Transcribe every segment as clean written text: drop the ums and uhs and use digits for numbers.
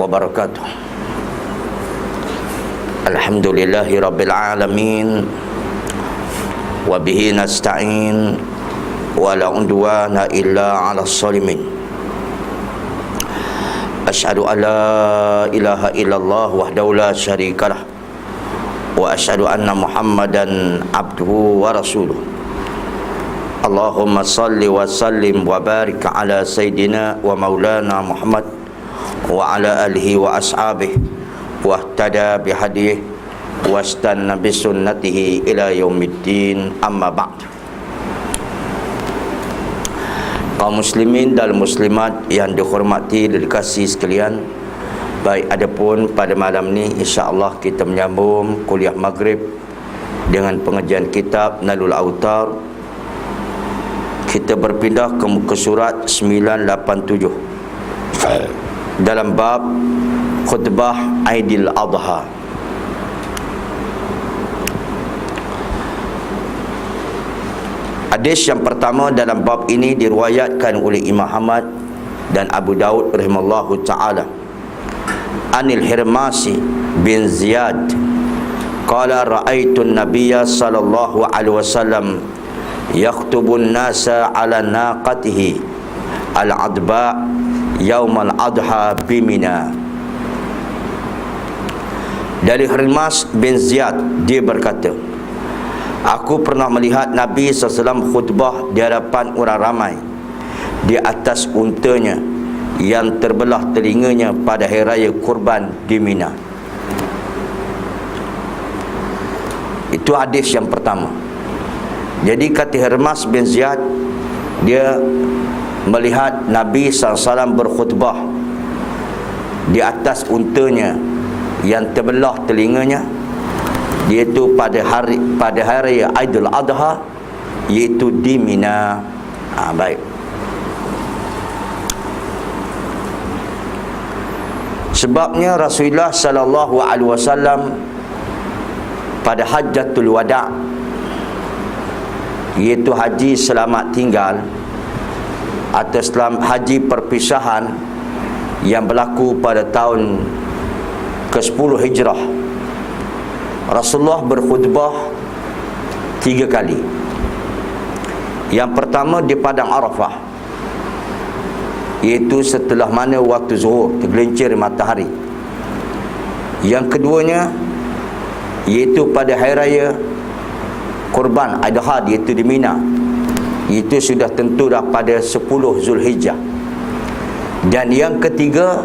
wabarakatuh. Alhamdulillahi rabbil alamin, wa bihi nasta'in, wa la udwana illa 'alal zalimin. Asyhadu an la ilaha illallah wahdahu la syarikalah, wa asyhadu anna Muhammadan abduhu wa rasuluh. Allahumma salli wa sallim wa barik ala sayyidina wa maulana Muhammad wa ala alihi wa ashabihi wa ihtada bihadihi wa istanna bisunnatihi ila yaumiddin, amma ba'd. Kaum muslimin dan muslimat yang dihormati dan dikasihi sekalian, baik adapun pada malam ni insya-Allah kita menyambung kuliah maghrib dengan pengajian kitab Nailul Autar. Kita berpindah ke muka surat 987 dalam bab khutbah Aidil Adha. Hadis yang pertama dalam bab ini diriwayatkan oleh Imam Ahmad dan Abu Daud rahimallahu taala. Anil Hirmasi bin Ziyad qala ra'aitu an-nabiyya sallallahu alaihi wasallam yakhtubun nasa ala naqatihi al-adba yaumal adha bimina. Dari Hirmas bin Ziyad, dia berkata, aku pernah melihat Nabi SAW khutbah di hadapan orang ramai di atas untanya yang terbelah telinganya pada hari raya kurban di Mina. Itu hadis yang pertama. Jadi kata Hirmas bin Ziyad, dia melihat Nabi SAW berkhutbah di atas untanya yang terbelah telinganya, iaitu pada hari Aidil Adha, iaitu di Mina. Baik. Sebabnya Rasulullah sallallahu alaihi wasallam pada Hajjatul Wada', iaitu haji selamat tinggal atau haji perpisahan yang berlaku pada tahun ke-10 Hijrah, Rasulullah berkhutbah 3 kali. Yang pertama di Padang Arafah, iaitu setelah mana waktu zuhur, tergelincir matahari. Yang keduanya iaitu pada hari raya Kurban Adha, iaitu di Mina, itu sudah tentu dah pada 10 Zulhijjah. Dan yang ketiga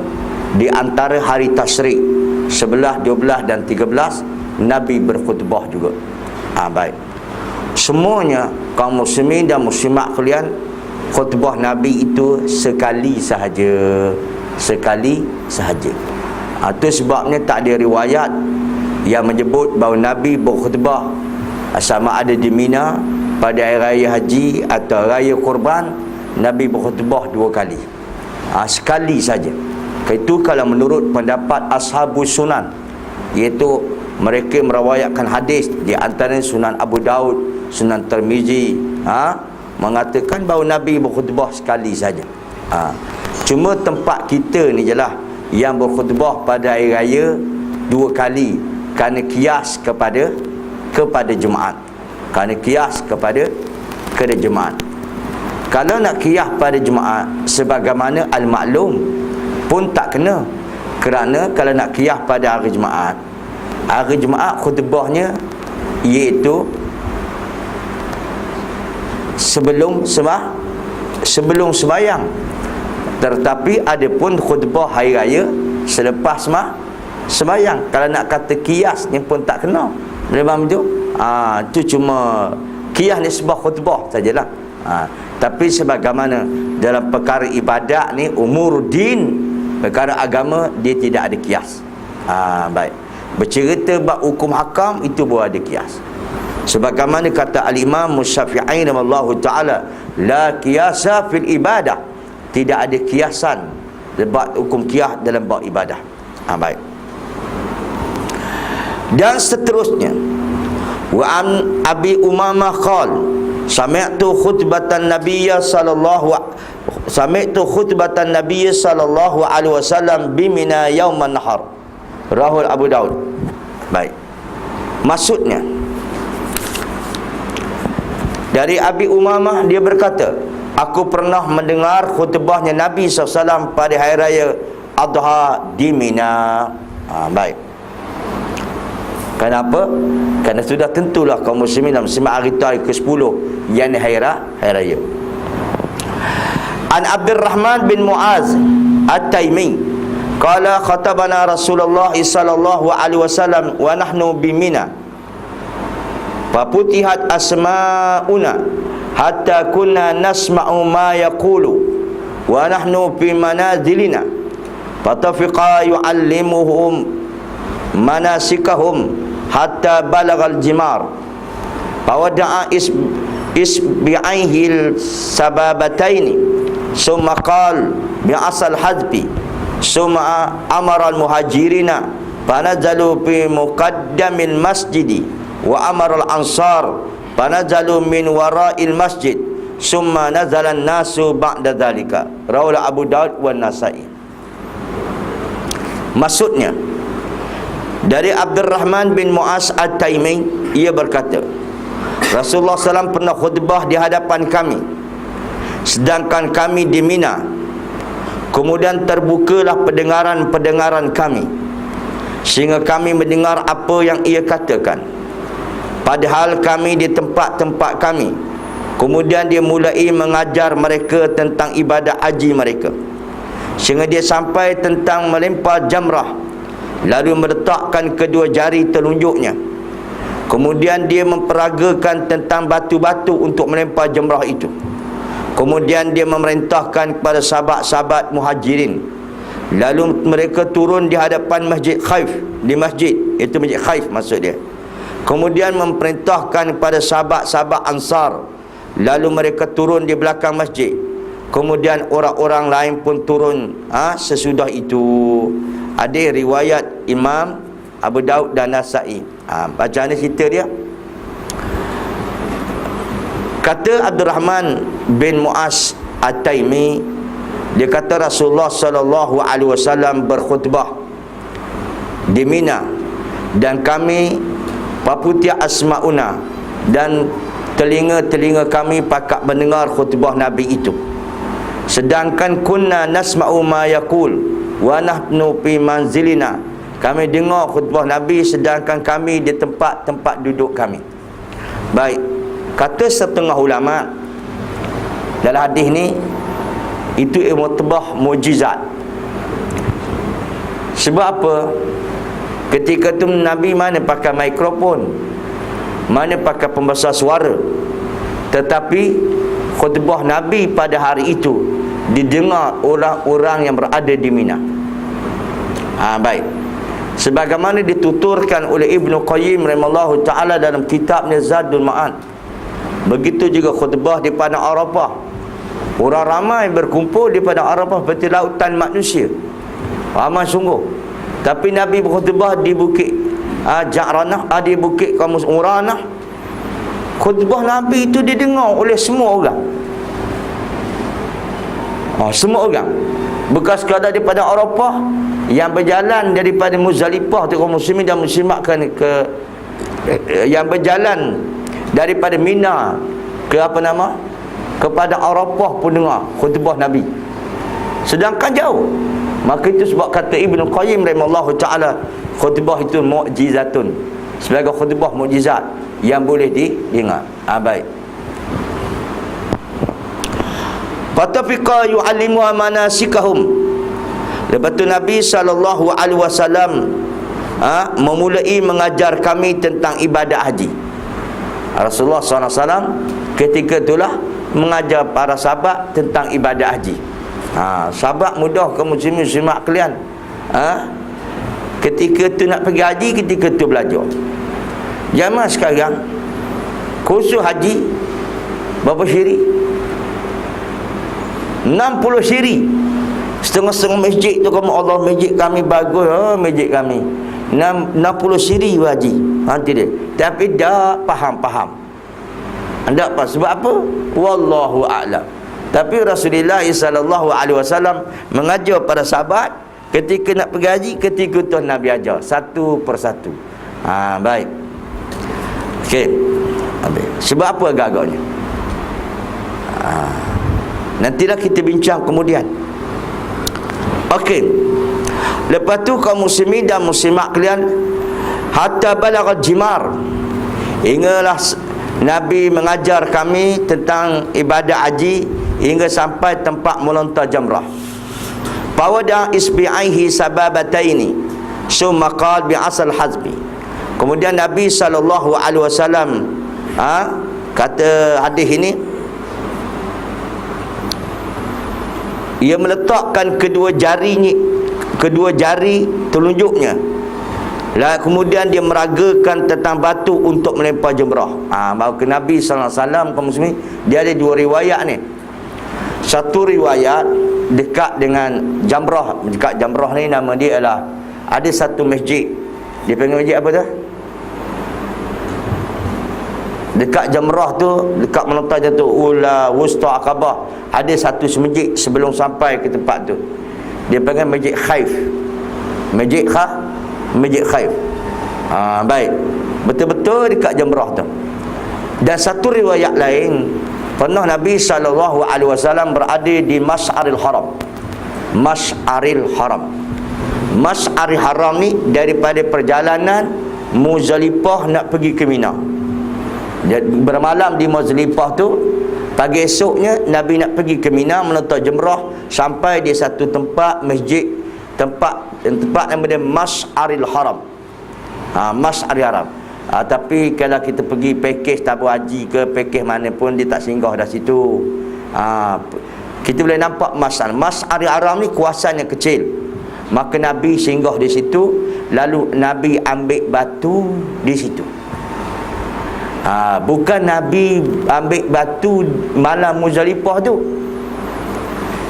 di antara hari Tasyrik 11, 12 dan 13 Nabi berkhutbah juga. Baik. Semuanya kaum muslimin dan muslimat kalian, khutbah Nabi itu sekali sahaja. Sekali sahaja. Itu sebabnya tak ada riwayat yang menyebut bahawa Nabi berkhutbah sama ada di Mina pada hari raya haji atau raya kurban, Nabi berkhutbah 2 kali. Sekali saja. Itu kalau menurut pendapat Ashabus Sunan, iaitu mereka merawayatkan hadis di antara Sunan Abu Daud, Sunan Tirmizi, mengatakan bahawa Nabi berkhutbah sekali saja. Cuma tempat kita ni jelah yang berkhutbah pada hari raya 2 kali, kerana kias kepada Jumaat. Kerana kias kepada Jumaat. Kalau nak kias pada Jumaat sebagaimana al-maklum pun tak kena. Kerana kalau nak kias pada hari Jumaat khutbahnya iaitu sebelum sembahyang. Tetapi ada pun khutbah hari raya selepas sembahyang. Kalau nak kata kias ni pun tak kena. Memang tu. Itu cuma kias ni sebuah khutbah sajalah. Tapi sebagaimana dalam perkara ibadat ni, umur din, perkara agama, dia tidak ada kias. Baik. Bercerita bab hukum hakam itu baru ada kias. Sebagaimana kata al-Imam Syafi'i rahimallahu taala, la qiyasa fil ibadah. Tidak ada kiasan bab hukum qiyas dalam bab ibadah. Baik. Dan seterusnya, wa an Abi Umamah qala sami'tu khutbatan Nabiyya sallallahu sami'tu khutbatan Nabi sallallahu alaihi wasallam bi Mina yauman nahar. Rahul Abu Daud. Baik. Maksudnya, dari Abi Umamah dia berkata, aku pernah mendengar khutbahnya Nabi SAW pada hari raya Adha di Mina. Baik. Kenapa? Kerana sudah tentulah kaum muslimin dalam simak hari ke-10 yang hari raya. An Abdurrahman bin Muaz At-Taimi qala khatabana Rasulullah sallallahu alaihi wasallam wa nahnu bi Mina faputihat asma'una hatta kunna nasma'u ma yaqulu wa nahnu fi manazilina fatafiqa yu'allimuhum manasikahum hatta balagal jimar fawada'a isbi'aihil sababataini summa qal bi'asal hadbi summa amara al-muhajirina fanazalu fi muqaddamil masjidi wa amara al-ansar fanazalu min wara'il masjid summa nazala an-nasu ba'da dhalika. Rawahu Abu Daud wa Nasa'i. Maksudnya, dari Abdurrahman bin Muaz At-Taimi, ia berkata, Rasulullah SAW pernah khutbah di hadapan kami sedangkan kami di Mina. Kemudian terbukalah pendengaran kami sehingga kami mendengar apa yang ia katakan, padahal kami di tempat-tempat kami. Kemudian dia mulai mengajar mereka tentang ibadah haji mereka sehingga dia sampai tentang melempar jamrah, lalu meletakkan kedua jari telunjuknya. Kemudian dia memperagakan tentang batu-batu untuk melempar jamrah itu. Kemudian dia memerintahkan kepada sahabat-sahabat muhajirin, lalu mereka turun di hadapan Masjid Khaif, di masjid itu Masjid Khaif maksud dia. Kemudian memerintahkan kepada sahabat-sahabat Ansar, lalu mereka turun di belakang masjid. Kemudian orang-orang lain pun turun sesudah itu. Ada riwayat Imam Abu Daud dan Nasa'i. Bacaan ni cerita dia. Kata Abdurrahman bin Muaz At-Taimi, dia kata Rasulullah sallallahu alaihi wasallam berkhutbah di Mina dan kami paputia asmauna, dan telinga-telinga kami pakat mendengar khutbah Nabi itu. Sedangkan kunna nasma'u ma yaqul wa nahnu fi manzilina, kami dengar khutbah Nabi sedangkan kami di tempat-tempat duduk kami. Baik. Kata setengah ulama dalam hadis ni, itu mu'tabah mukjizat. Sebab apa? Ketika tu Nabi mana pakai mikrofon, mana pakai pembesar suara, tetapi khutbah Nabi pada hari itu didengar orang-orang yang berada di Mina. Baik. Sebagaimana dituturkan oleh Ibnu Qayyim rahimahullahu taala dalam kitabnya Zadul Ma'ad. Begitu juga khutbah di padang Arafah. Orang ramai berkumpul di padang Arafah seperti lautan manusia. Ramai sungguh. Tapi Nabi berkhutbah di bukit Ja'ranah, di bukit Kamus Uranah. Khutbah Nabi itu didengar oleh semua orang. Semua orang. Bukan sekadar di padang Arafah, yang berjalan daripada Muzdalifah tu kaum muslimin dan muslimat yang berjalan daripada Mina kepada Arafah pun dengar khutbah Nabi, sedangkan jauh. Maka itu sebab kata Ibnu Qayyim rahimahullahu taala, khutbah itu mukjizatun, sebagai khutbah mukjizat yang boleh didengar. Baik. Fatafiqa yu'allimu manasikahum. Lepas tu Nabi sallallahu alaihi wasallam memulai mengajar kami tentang ibadat haji. Rasulullah SAW ketika itulah mengajar para sahabat tentang ibadat haji. Sahabat mudah ke muslimin muslimat kalian. Ketika tu nak pergi haji, ketika tu belajar. Zaman sekarang kursus haji berapa siri? 60 siri. Setengah-setengah masjid tu, kamu Allah masjid kami bagus, masjid kami 60 siri haji. Nanti dia. Tapi tak faham. Tak apa. Sebab apa? Wallahu a'lam. Tapi Rasulullah sallallahu alaihi wasallam mengajar para sahabat ketika nak pergi haji, ketika tu Nabi ajar satu persatu. Baik. Okey. Sebab apa agak-agaknya? Nantilah kita bincang kemudian. Okey. Lepas tu kaum muslimin dan muslimat kalian, hatta balagha jimar, hinggalah Nabi mengajar kami tentang ibadat haji hingga sampai tempat melontar jamrah. Fawada isbi'aihi sababataini summa qala bi asal hazbi. Kemudian Nabi sallallahu alaihi wasallam kata hadis ini, ia meletakkan kedua jari telunjuknya. Kemudian dia meragakan tentang batu untuk melempar jumrah. Bahawa ke Nabi sallallahu alaihi wasallam, kaum muslimin, dia ada dua riwayat ni. Satu riwayat dekat dengan jamrah. Dekat jamrah ni nama dia ialah, ada satu masjid. Dia panggil masjid apa tu? Dekat jamrah tu, dekat melontar tu, Ula Wusta Aqabah, ada satu masjid sebelum sampai ke tempat tu. Dia panggil Masjid Khaif. Masjid Khaif. Baik. Betul-betul dekat jamrah tu. Dan satu riwayat lain, pernah Nabi SAW berada di Mash'aril Haram. Mash'aril Haram. Mash'aril Haram ni daripada perjalanan Muzdalifah nak pergi ke Mina. Bermalam di Muzdalifah tu, pagi esoknya Nabi nak pergi ke Mina melontar jumrah, sampai di satu tempat masjid, tempat nama dia Mash'aril Haram. Mash'aril Haram. Tapi kalau kita pergi pakej tabung haji ke pakej mana pun, dia tak singgah dah situ. Kita boleh nampak Mash'aril Haram ni kuasanya kecil. Maka Nabi singgah di situ, lalu Nabi ambil batu di situ. Bukan Nabi ambil batu malam Muzdalifah tu.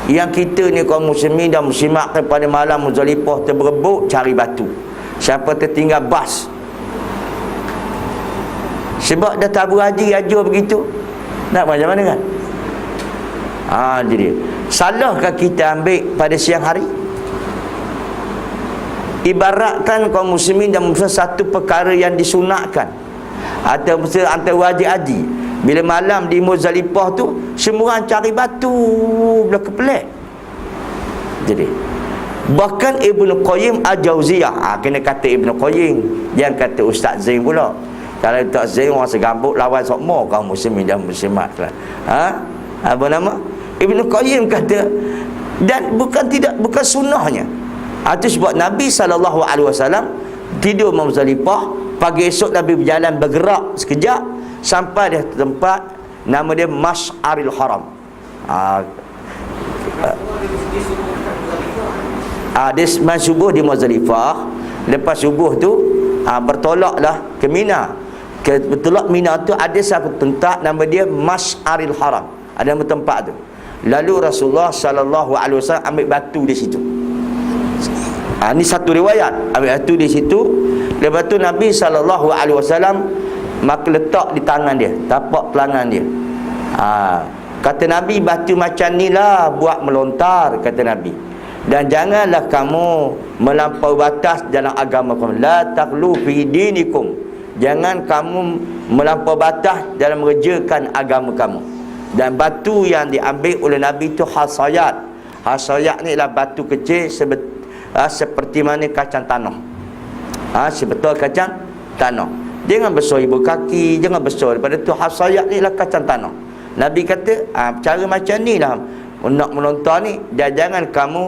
Yang kita ni kaum muslimin dan muslimat pada malam Muzdalifah terberebut cari batu. Siapa tertinggal bas. Sebab dah tabung haji ajar begitu. Nak macam mana kan? Jadi salahkah kita ambil pada siang hari? Ibaratkan kaum muslimin dan muslimat satu perkara yang disunatkan atau antara wajib haji. Bila malam di Muzdalifah tu, semua orang cari batu belaka pelik. Jadi bahkan Ibnu Qayyim Al-Jauziyah, kena kata Ibnu Qayyim, jangan kata Ustaz Zain pula. Kalau Ustaz Zain orang segambut lawan sokmo kaum muslimin dan muslimat lah. Apa nama? Ibnu Qayyim kata, dan bukan sunnahnya. Itu sebab Nabi SAW tidur di Muzdalifah, pagi esok Nabi berjalan bergerak sekejap sampai di tempat nama dia Mash'aril Haram. Dia sembang subuh di Muzdalifah. Lepas subuh tu bertolaklah ke Mina. Bertolak Mina tu ada satu tempat nama dia Mash'aril Haram. Ada nama tempat tu. Lalu Rasulullah SAW ambil batu di situ. Ini satu riwayat, ambil batu di situ. Lepas tu Nabi SAW maka letak di tangan dia, tapak tangan dia. Kata Nabi, batu macam ni lah buat melontar, kata Nabi. Dan janganlah kamu melampaui batas dalam agama kamu. La taghlu fi dinikum. Jangan kamu melampaui batas dalam mengerjakan agama kamu. Dan batu yang diambil oleh Nabi itu hasayat. Hasayat ni lah batu kecil seperti mana kacang tanah. Sebetul kacang tanah. Jangan besar ibu kaki, jangan besar daripada tu. Hasayat ni lah kacang tanah. Nabi kata, cara macam ni lah nak melontar ni. Dan jangan kamu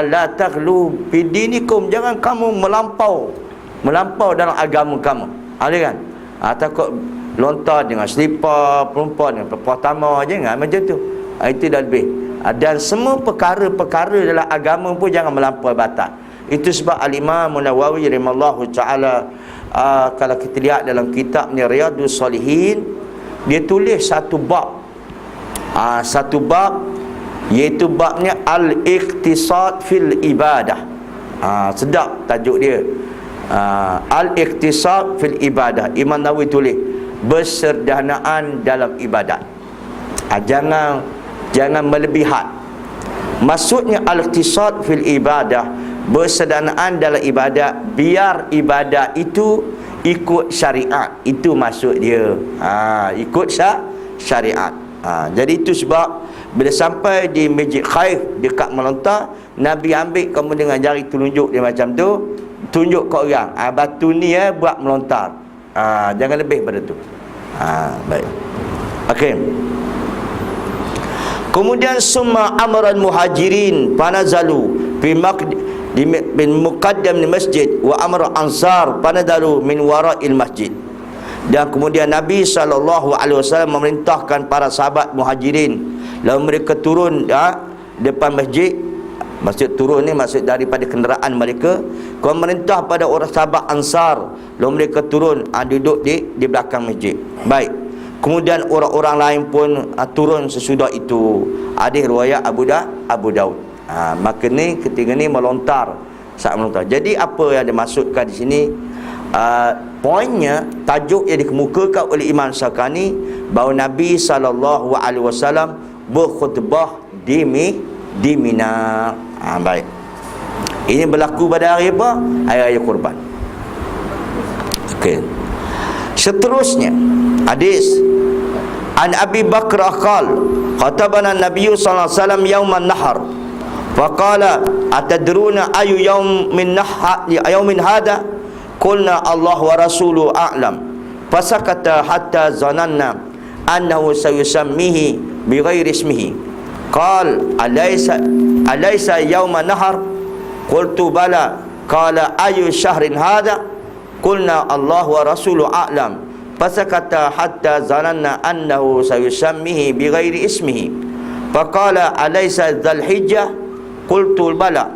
la taghlu fi dinikum, jangan kamu melampau dalam agama kamu. Ada kan? Takut lontar dengan selipar perempuan dengan pertama, jangan macam tu. Itu dah lebih. Dan semua perkara-perkara dalam agama pun jangan melampaui batas. Itu sebab Al-Imam Nawawi rahimallahu taala, kalau kita lihat dalam kitabnya Riyadhus Shalihin, dia tulis satu bab. Satu bab, iaitu babnya Al-Iqtisad fil Ibadah. Sedap tajuk dia. Al-Iqtisad fil Ibadah. Imam Nawawi tulis bersederhanaan dalam ibadat. Jangan jangan melebihi had. Maksudnya al-iqtisad fil ibadah, bersederhanaan dalam ibadat, biar ibadat itu ikut syariat. Itu maksud dia. Ikut syariat. Jadi itu sebab bila sampai di Masjid Khaif dekat melontar, Nabi ambil kamu dengan jari telunjuk dia macam tu, tunjuk ke orang, batu ni buat melontar. Jangan lebih pada tu. Baik. Okey. Kemudian summa amran muhajirin panazalu bin muqaddam masjid wa amra ansar panazalu min wara'il masjid. Dan kemudian Nabi SAW memerintahkan para sahabat muhajirin, lalu mereka turun depan masjid. Maksud turun ni maksud daripada kenderaan mereka. Kau merintah pada orang sahabat ansar, lalu mereka turun duduk di belakang masjid. Baik. Kemudian orang-orang lain pun turun sesudah itu. Hadis riwayat Abu Daud. Maka ni ketika ni melontar, saat melontar. Jadi apa yang dimaksudkan di sini? Poinnya, tajuk yang dikemukakan oleh Imam Syaukani bahawa Nabi SAW berkhutbah di Mina. Baik. Ini berlaku pada hari apa? Hari Raya Kurban. Okey. Seterusnya, hadis an Abi Bakrah qala khatabana Nabi sallallahu alaihi wasallam yauman nahar faqala atadruna ayu yaumin hada qulna Allah wa rasuluhu a'lam fasakata hatta zananna annahu sayusammihi bighairi ismihi qala alaysa yauman nahar qultu bala qala ayu syahrin hada qulna Allah wa rasuluhu a'lam fasakata hatta zananna annahu sayusammihi bighairi ismihi faqala alaysa dzal hijjah qultu bala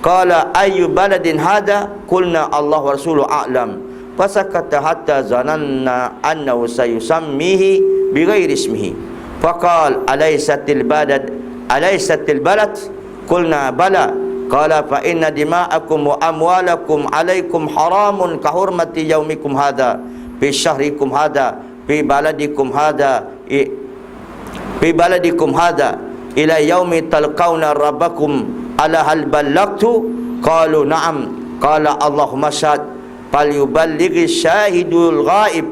qala ayyu baladin hada qulna Allah wa rasuluhu a'lam fasakata hatta zananna annahu sayusammihi bighairi ismihi faqala alaysatil balad qulna bala qala fa inna dima'akum wa amwalakum alaykum haramun ka hurmati yaumikum hadha fi syahrikum hadha fi baladikum hadha ila yaumi talqauna rabbakum ala hal ballagtu qalu na'am qala Allahumma syahad falyuballighi syahidul ghaib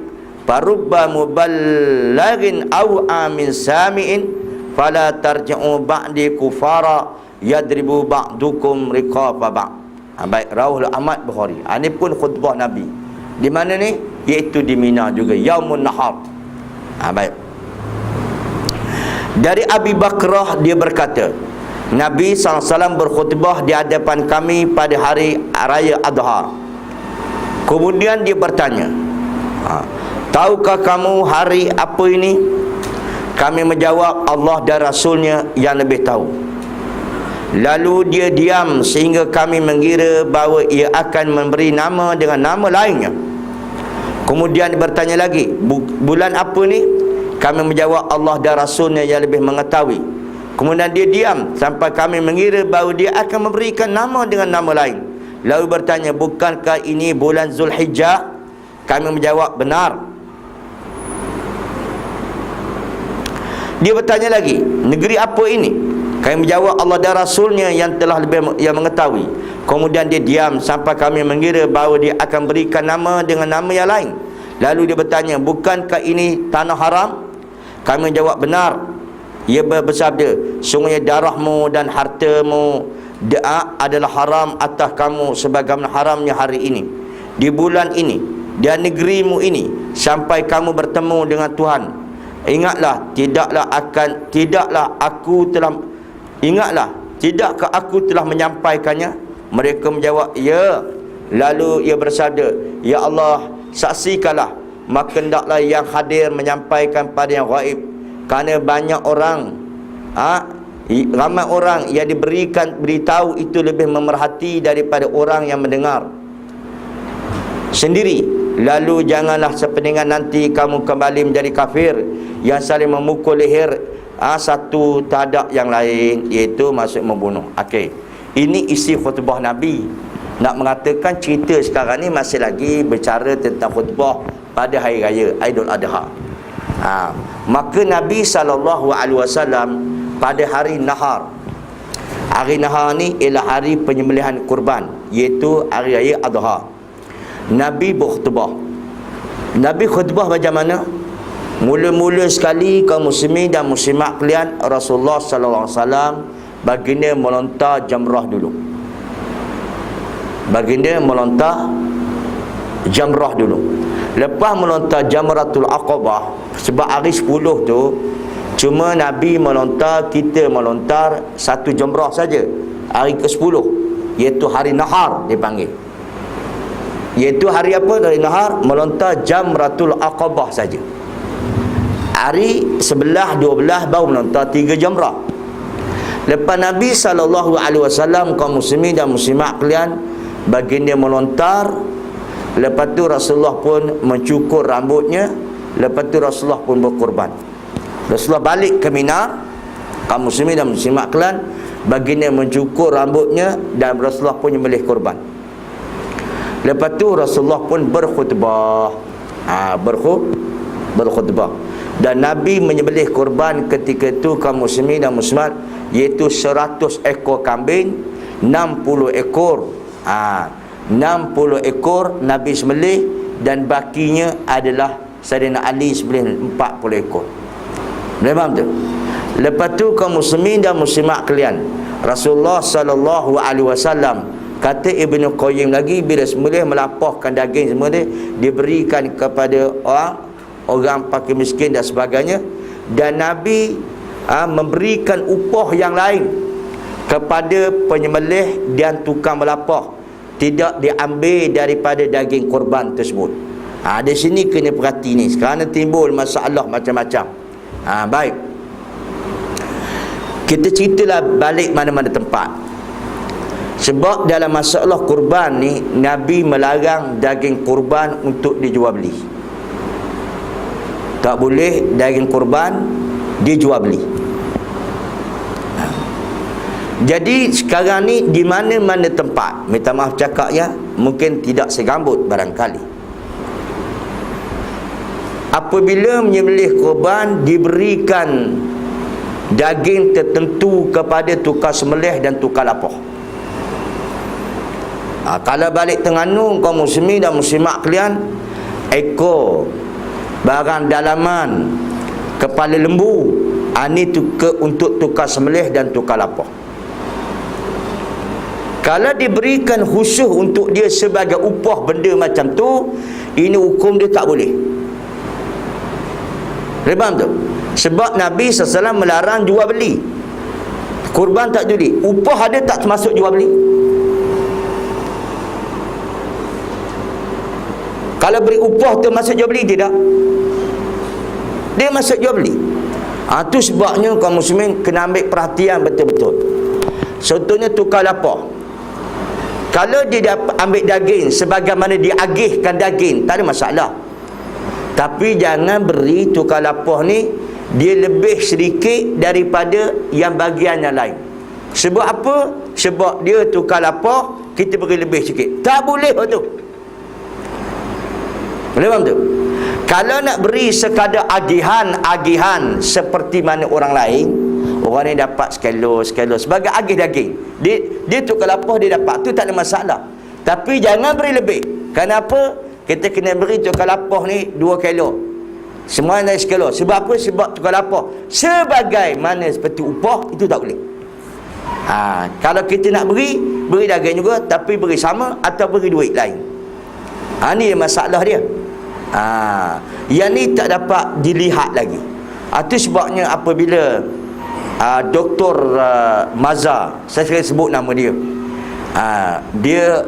farubba muballaghin aw amin sami'in fala tarji'u ba'di kufara yadribu ba'dukum riqaba ba'd. Baik, rawahul Ahmad Bukhari. Ini pun khutbah Nabi. Di mana ni? Iaitu di Mina juga, Yaumun Nahar. Baik. Dari Abi Bakrah dia berkata, Nabi SAW berkhutbah di hadapan kami pada hari Raya Adha. Kemudian dia bertanya, tahukah kamu hari apa ini? Kami menjawab, Allah dan Rasulnya yang lebih tahu. Lalu dia diam sehingga kami mengira bahawa ia akan memberi nama dengan nama lainnya. Kemudian dia bertanya lagi, bulan apa ni? Kami menjawab, Allah dan Rasulnya yang lebih mengetahui. Kemudian dia diam sampai kami mengira bahawa dia akan memberikan nama dengan nama lain. Lalu bertanya, bukankah ini bulan Zulhijjah? Kami menjawab, benar. Dia bertanya lagi, negeri apa ini? Kami menjawab, Allah dan Rasulnya yang telah lebih yang mengetahui. Kemudian dia diam sampai kami mengira bahawa dia akan berikan nama dengan nama yang lain. Lalu dia bertanya, bukankah ini tanah haram? Kami menjawab, benar. Ia bersabda, sungguhnya darahmu dan hartamu adalah haram atas kamu sebagaimana haramnya hari ini, di bulan ini, dan negerimu ini, sampai kamu bertemu dengan Tuhan. Ingatlah, tidakkah aku telah menyampaikannya? Mereka menjawab, ya. Lalu ia bersabda, ya Allah, saksikanlah, maka hendaklah yang hadir menyampaikan pada yang gaib, kerana banyak orang, ramai orang yang beritahu itu lebih memerhati daripada orang yang mendengar sendiri. Lalu janganlah sepeninggal nanti kamu kembali menjadi kafir yang saling memukul leher satu terhadap yang lain, iaitu maksud membunuh. Okey, ini isi khutbah Nabi. Nak mengatakan cerita sekarang ni masih lagi bercara tentang khutbah pada hari raya Aidul Adha. Maka Nabi SAW pada hari nahar. Hari nahar ni ialah hari penyembelihan kurban, iaitu hari raya Adha. Nabi berkhutbah. Nabi khutbah macam mana? Mula-mula sekali kaum muslimin dan muslimat kalian, Rasulullah sallallahu alaihi wasallam baginda melontar jamrah dulu. Baginda melontar jamrah dulu. Lepas melontar jamratul aqabah, sebab hari 10 tu cuma Nabi melontar, kita melontar satu jamrah saja. Hari ke-10, iaitu hari nahar dipanggil. Iaitu hari apa? Hari nahar, melontar jamratul aqabah saja. Hari 11, 12 baru melontar 3 jamrah. Lepas Nabi SAW, kaum muslimin dan muslimat kalian, baginda melontar. Lepas tu Rasulullah pun mencukur rambutnya. Lepas tu Rasulullah pun berkorban. Rasulullah balik ke Mina, kaum muslimin dan muslimat kalian, baginda mencukur rambutnya dan Rasulullah pun menyembelih korban. Lepas tu Rasulullah pun berkhutbah. Berkhutbah. Dan Nabi menyembelih korban ketika itu kaum muslimin dan muslimat, iaitu 100 ekor kambing, 60 ekor 60 ekor Nabi sembelih, dan bakinya adalah Sayyidina Ali sembelih 40 ekor. Memang tu. Lepas tu kaum muslimin dan muslimat kalian, Rasulullah sallallahu alaihi wasallam, kata Ibnu Qayyim lagi, bila sembelih melapahkan daging semua dia diberikan kepada orang fakir miskin dan sebagainya. Dan Nabi memberikan upah yang lain kepada penyembelih dan tukang melapah, tidak diambil daripada daging korban tersebut. Di sini kena perhati ni, kerana timbul masalah macam-macam. Baik, kita ceritalah balik mana-mana tempat. Sebab dalam masalah kurban ni, Nabi melarang daging kurban untuk dijual beli. Tak boleh daging kurban dijual beli. Jadi sekarang ni di mana-mana tempat, minta maaf cakap ya, mungkin tidak segambut barangkali, apabila menyembelih korban diberikan daging tertentu kepada tukar sembelih dan tukar lapah. Kalau balik Terengganu, kaum muslimin dan muslimat kalian, ekor, barang dalaman, kepala lembu, ini untuk tukar sembelih dan tukar lapah. Kalau diberikan khusus untuk dia sebagai upah benda macam tu, ini hukum dia tak boleh. Faham tu? Sebab Nabi SAW melarang jual beli. Kurban tak judi. Upah ada tak termasuk jual beli? Kalau beri upah tu masuk jual beli tidak? Dia masuk jual beli. Tu sebabnya kaum muslimin kena ambil perhatian betul-betul. Contohnya tukar lapah. Kalau dia ambil daging sebagaimana dia agihkan daging, tak ada masalah. Tapi jangan beri tukar lapah ni dia lebih sedikit daripada yang bagian yang lain. Sebab apa? Sebab dia tukar lapah, kita beri lebih sikit. Tak boleh tu. Boleh faham tu? Kalau nak beri sekadar agihan seperti mana orang lain, orang ni dapat sekilo sebagai agih daging, dia tukar lapah dia dapat, tu tak ada masalah. Tapi jangan beri lebih. Kenapa? Kita kena beri tukar lapah ni 2 kilo, semua naik sekilo. Sebab apa? Sebab tukar lapah sebagai mana seperti upah, itu tak boleh. Kalau kita nak beri daging juga, tapi beri sama atau beri duit lain. Ni masalah dia. Yang ni tak dapat dilihat lagi. Itu sebabnya apabila Dr. Mazhar, saya sekali sebut nama dia,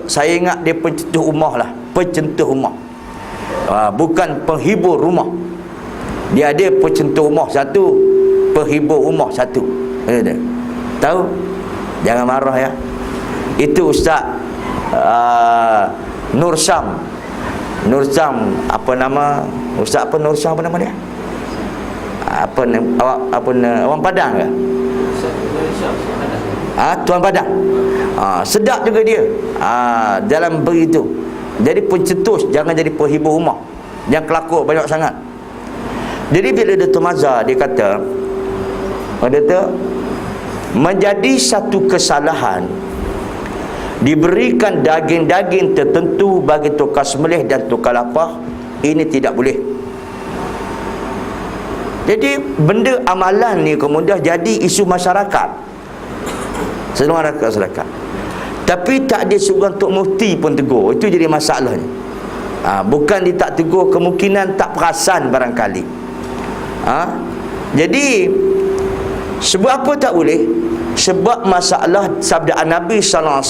saya ingat dia pencetus rumah lah, pencetus rumah, bukan penghibur rumah. Dia ada pencetus rumah satu, penghibur rumah satu. Tahu? Jangan marah ya. Itu Ustaz Nur Syam, apa nama Ustaz apa Nur Syam, apa nama dia? Orang Padang ke? Tuan Padang. Sedap juga dia dalam begitu. Jadi pencetus, jangan jadi penghibur rumah, jangan kelakor banyak sangat. Jadi bila Dr. Mazhar dia kata, menjadi satu kesalahan diberikan daging-daging tertentu bagi tukar sembelih dan tukar lapah, ini tidak boleh. Jadi benda amalan ni kemudian jadi isu masyarakat, seluruh masyarakat. Tapi tak ada seorang Tok Mufti pun tegur. Itu jadi masalahnya. Bukan dia tak tegur, kemungkinan tak perasan barangkali. Jadi sebab apa tak boleh? Sebab masalah sabda Nabi SAW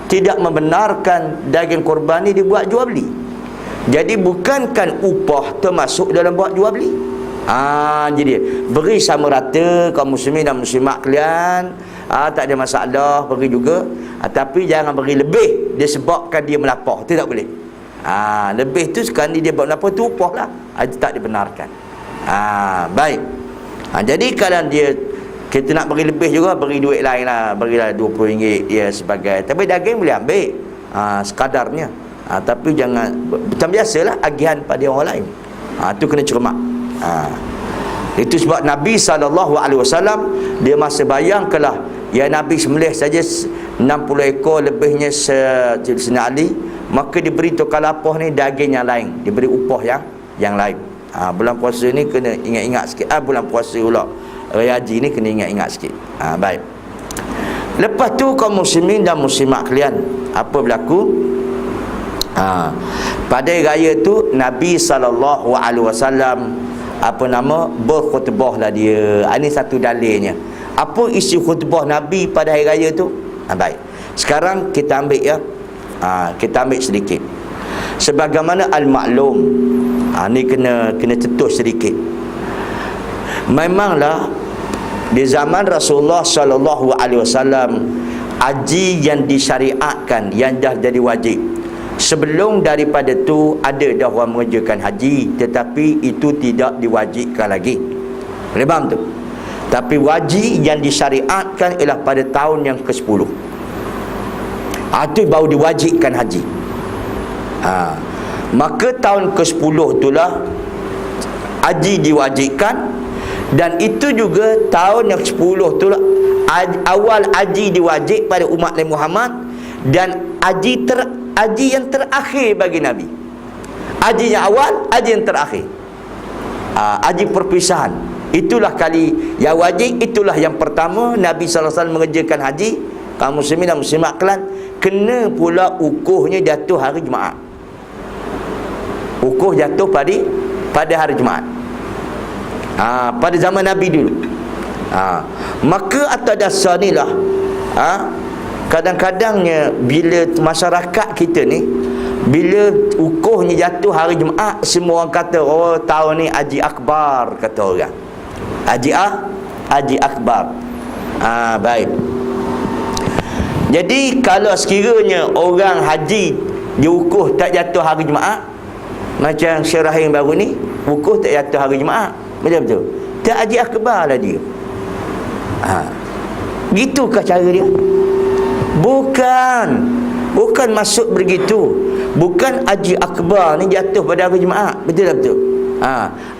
tidak membenarkan daging korban ni dibuat jual beli. Jadi bukankan upah termasuk dalam buat jual beli. Jadi beri sama rata kaum muslimin dan muslimat kalian, tak ada masalah, beri juga, tapi jangan beri lebih disebabkan dia melapor. Itu tak boleh. Lebih tu sekali dia buat melapor tu upah lah, itu tak dibenarkan. Baik. Jadi kalau dia kita nak beri lebih juga, beri duit lain lah, berilah RM20 dia sebagai, tapi daging boleh ambil sekadarnya. Tapi jangan macam biasalah agihan pada orang lain. Itu kena cermat. Itu sebab Nabi SAW dia masa bayangkanlah, ya Nabi sembelih saja 60 ekor lebihnya Sayyidina Ali, maka diberi tukar lapah ni daging yang lain, diberi upah yang lain. Bulan puasa ni kena ingat-ingat sikit. Bulan puasa pula Raya Haji ni kena ingat-ingat sikit. Baik. Lepas tu kaum muslimin dan muslimat kalian, apa berlaku? Pada raya tu Nabi SAW berkhutbah lah dia. Ini satu dalilnya. Apa isi khutbah Nabi pada hari raya tu? Baik. Sekarang kita ambil ya. Kita ambil sedikit. Sebagaimana al-maklum, ni kena tentu sedikit. Memanglah di zaman Rasulullah SAW haji yang disyariatkan, yang dah jadi wajib. Sebelum daripada tu ada dah orang mengerjakan haji, tetapi itu tidak diwajibkan lagi. Boleh faham tu? Tapi wajib yang disyariatkan ialah pada tahun yang ke-10. Itu baru diwajibkan haji. Maka tahun ke-10 itulah haji diwajibkan, dan itu juga tahun yang ke-10 itulah awal haji diwajib pada umat Nabi Muhammad, dan haji yang terakhir bagi Nabi. Haji yang awal, haji yang terakhir. Haji perpisahan. Itulah kali yang wajib, itulah yang pertama Nabi SAW mengerjakan haji. Kaum muslimin dan muslimat kalian, kena pula ukuhnya jatuh hari Jumaat. Ukuh jatuh pada hari Jumaat. Pada zaman Nabi dulu. Maka atas dasar ni lah, kadang-kadangnya bila masyarakat kita ni, bila ukuhnya jatuh hari Jumaat, semua orang kata, oh tahun ni haji akbar, kata orang. Haji akbar. Baik. Jadi kalau sekiranya orang haji dia ukuh tak jatuh hari Jumaat, macam Syekh Rahim baru ni, ukuh tak jatuh hari Jumaat, betul-betul tak haji akbar lah dia. Gitukah cara dia? Bukan maksud begitu. Bukan haji akbar ni jatuh pada hari Jumaat, betul-betul.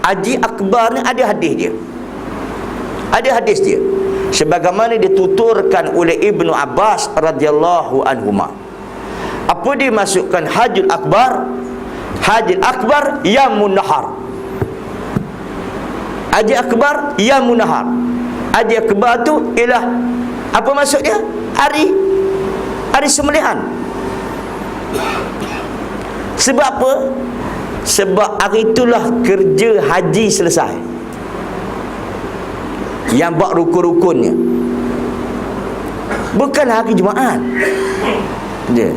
Haji akbar ni ada hadis dia. Ada hadis dia. Sebagaimana dituturkan oleh Ibnu Abbas radhiyallahu anhuma. Apa dimasukkan hajjul akbar? Hajjul akbar yamun nahar. Haji akbar yamun nahar. Haji akbar tu ialah apa maksudnya? Hari sembelihan. Sebab apa? Sebab hari itulah kerja haji selesai. Yang buat rukun-rukunnya, bukan hari Jumaat dia.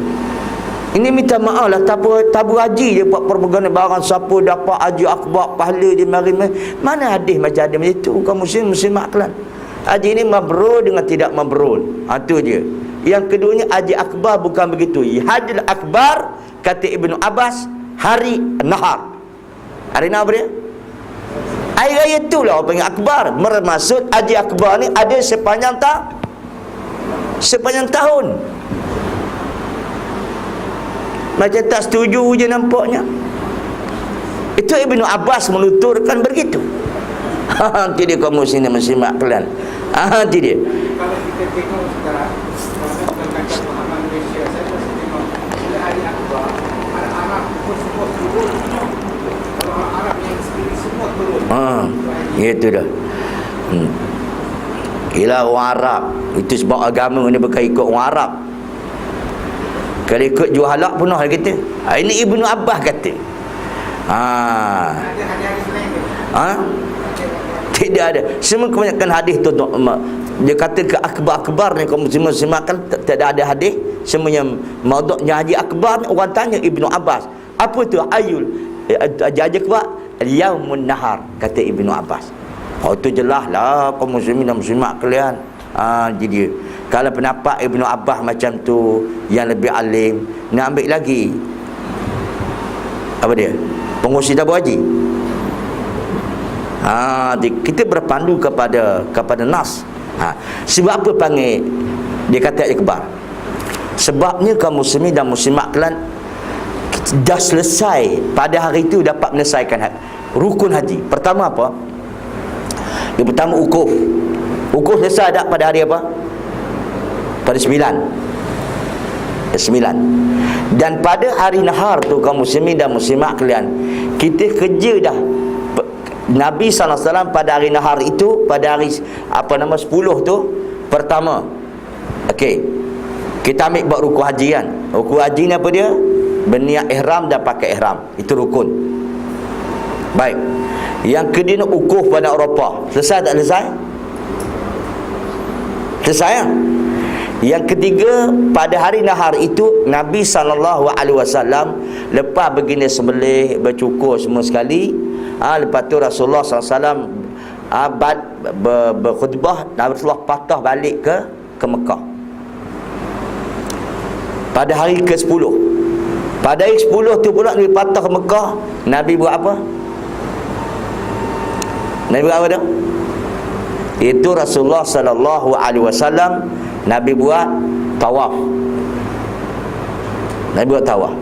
Ini minta maaf lah, tabu haji dia buat propaganda barang siapa dapat haji akbar pahala dia mari. Mana hadis macam ada macam itu? Bukan muslimat kalian. Haji ini mabrur dengan tidak mabrur. Itu dia. Yang keduanya haji akbar bukan begitu. Haji akbar kata Ibnu Abbas hari nahar. Hari nahar dia? Hari raya itulah orang panggil akbar. Bermaksud haji akbar ni ada sepanjang tahun. Macam tak setuju je nampaknya. Itu Ibnu Abbas menuturkan begitu. Itu dia kaum muslimin muslimat kalian. Itu dia. Kalau kita tengok sekarang, kalau kata pemahaman Malaysia, saya rasa tengok bila hari akbar, Arab pun semua turun. Kalau orang Arab yang sendiri semua turun. Itu dah. Ialah orang Arab. Itu sebab agama ni bukan ikut orang Arab. Kalau ikut jual halak punah kita. Ini Ibnu Abbas kata. Ada hadis lain ke? Tidak ada. Semua kebanyakan hadis tu dia kata ke akbar-akbar ni kaum muslimat kan tak ada hadis. Semuanya maudhu'nya haji akbar ni, orang tanya Ibnu Abbas, apa tu ayul haji akbar? Yaumun nahar, kata Ibnu Abbas. Itu jelas lah kaum muslimin dan muslimat kalian. Jadi kalau pendapat Ibnu Abbas macam tu yang lebih alim, nak ambil lagi apa dia? Pengurusi tabung haji. Kita berpandu kepada nas. Sebab apa panggil dia kata akbar? Sebabnya kaum muslimin dan muslimat kalian dah selesai pada hari itu, dapat menyelesaikan rukun haji. Pertama apa? Yang pertama ukuf. Ukuf selesai tak pada hari apa? Pada 9. Dan pada hari nahar tu kaum muslimin dan muslimat kalian, kita kerja dah. Nabi SAW pada hari nahar itu, pada hari 10 tu, pertama kita ambil buat rukun haji kan. Rukun haji ni apa dia? Berniat ihram dan pakai ihram. Itu rukun. Baik. Yang kedua nak ukuf pada Arafah. Selesai tak selesai? Selesai ya? Yang ketiga, pada hari nahar itu Nabi SAW lepas begini sembelih, bercukur semua sekali, lepas tu Rasulullah SAW berkhutbah, Rasulullah patah balik ke Mekah pada hari ke-10. Pada hari 10 tu pula Nabi patah ke Mekah. Nabi buat apa? Nabi buat apa tu? Itu Rasulullah SAW, Nabi buat tawaf. Nabi buat tawaf.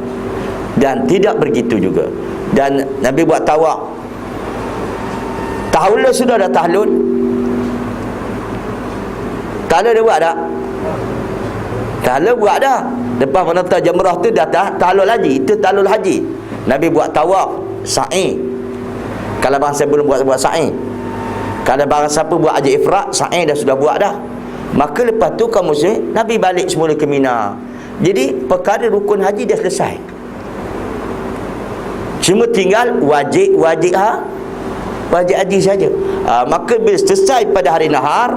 Dan tidak begitu juga. Dan Nabi buat tawaf. Tahlul sudah ada tahlul. Tahlul dia buat tak? Tahlul buat dah. Lepas menentang jamrah tu dah tahlul haji. Itu tahlul haji. Nabi buat tawaf, sa'i. Kalau bangsa belum buat sa'i. Kalau barang siapa buat haji ifrat, sa'i dah sudah buat dah. Maka lepas tu kaum muslim, Nabi balik semula ke Mina. Jadi perkara rukun haji dah selesai. Cuma tinggal wajib haji saja. Maka bila selesai pada hari nahar,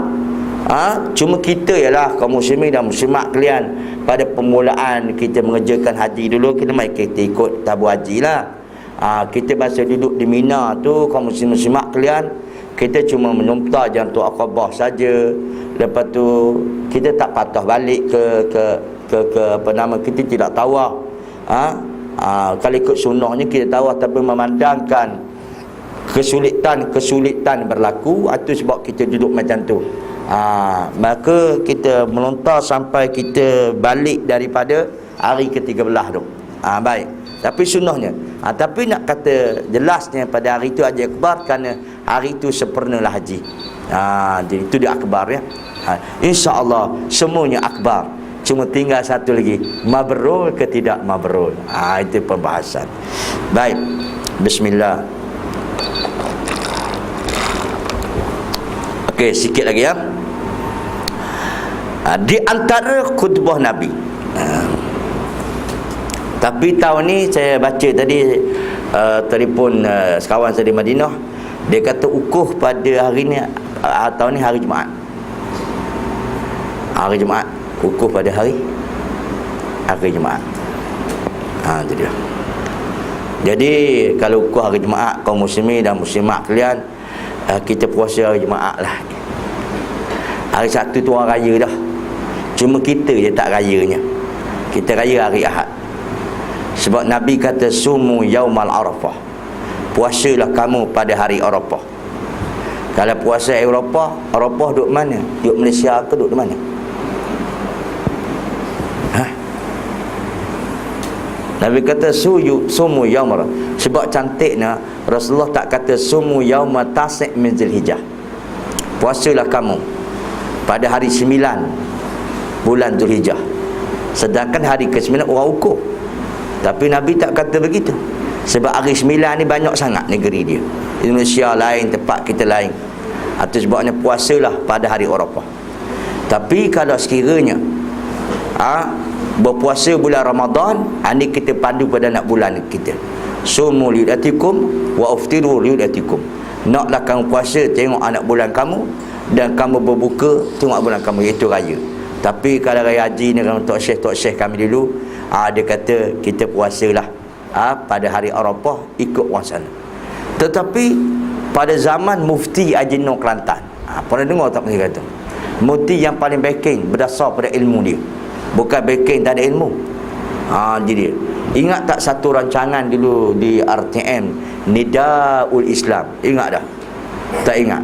cuma kita ialah kaum muslimin dan muslimat kalian, pada permulaan kita mengerjakan haji dulu, kita ikut tabung haji lah. Kita masa duduk di Mina tu kaum muslimin muslimat kalian, kita cuma menumpah jantung Aqabah saja. Lepas tu kita tak patah balik ke apa nama, kita tidak tawaf. Kalau ikut sunnahnya kita tawaf, tapi memandangkan kesulitan berlaku, itu sebab kita duduk macam tu. Maka kita melontar sampai kita balik daripada hari ke-13 tu. Baik. Tapi sunnahnya. Tapi nak kata jelasnya pada hari itu haji akbar, kerana hari itu sempurnalah haji. Jadi itu dia akbar ya. InsyaAllah semuanya akbar. Cuma tinggal satu lagi, mabrur ke tidak mabrur. Itu pembahasan. Baik. Bismillah. Okey, sikit lagi ya. Di antara khutbah Nabi. Tapi tahun ni saya baca tadi, telefon sekawan saya di Madinah, dia kata ukuf pada hari ni, tahun ni hari Jumaat. Hari Jumaat, ukuf pada hari Jumaat. Itu dia. Jadi kalau ukuf hari Jumaat, kaum muslimin dan muslimat kalian, kita puasa hari Jumaat lah. Hari Sabtu tu orang raya dah. Cuma kita je tak rayanya. Kita raya hari Ahad. Sebab Nabi kata sumu yaumal Arafah. Puasalah kamu pada hari Arafah. Kalau puasa Eropah, Arafah duduk mana? Duduk Malaysia ke duduk di mana? Nabi kata sumu yaumar. Sebab cantiknya Rasulullah tak kata sumu yauma tasik min Zulhijjah. Puasalah kamu pada hari 9 bulan Zulhijjah. Sedangkan hari ke-9 orang ukur. Tapi Nabi tak kata begitu. Sebab hari 9 ni banyak sangat negeri dia. Indonesia lain, tempat kita lain. Itu sebabnya puasalah pada hari Arafah. Tapi kalau sekiranya berpuasa bulan Ramadan, ini kita pandu pada nak bulan kita. Sumu liudatikum wa uftiru liudatikum. Naklah kamu puasa tengok anak bulan kamu, dan kamu berbuka tengok bulan kamu, iaitu raya. Tapi kalau raya haji ni, Tok Syekh kami dulu, dia kata kita puasalah pada hari Arafah ikut orang sana. Tetapi pada zaman Mufti Haji Nur Kelantan, pernah dengar tak dia kata? Mufti yang paling backing berdasar pada ilmu dia. Bukan backing tak ada ilmu. Jadi ingat tak satu rancangan dulu di RTM, Nidaul Islam? Ingat dah? Tak ingat?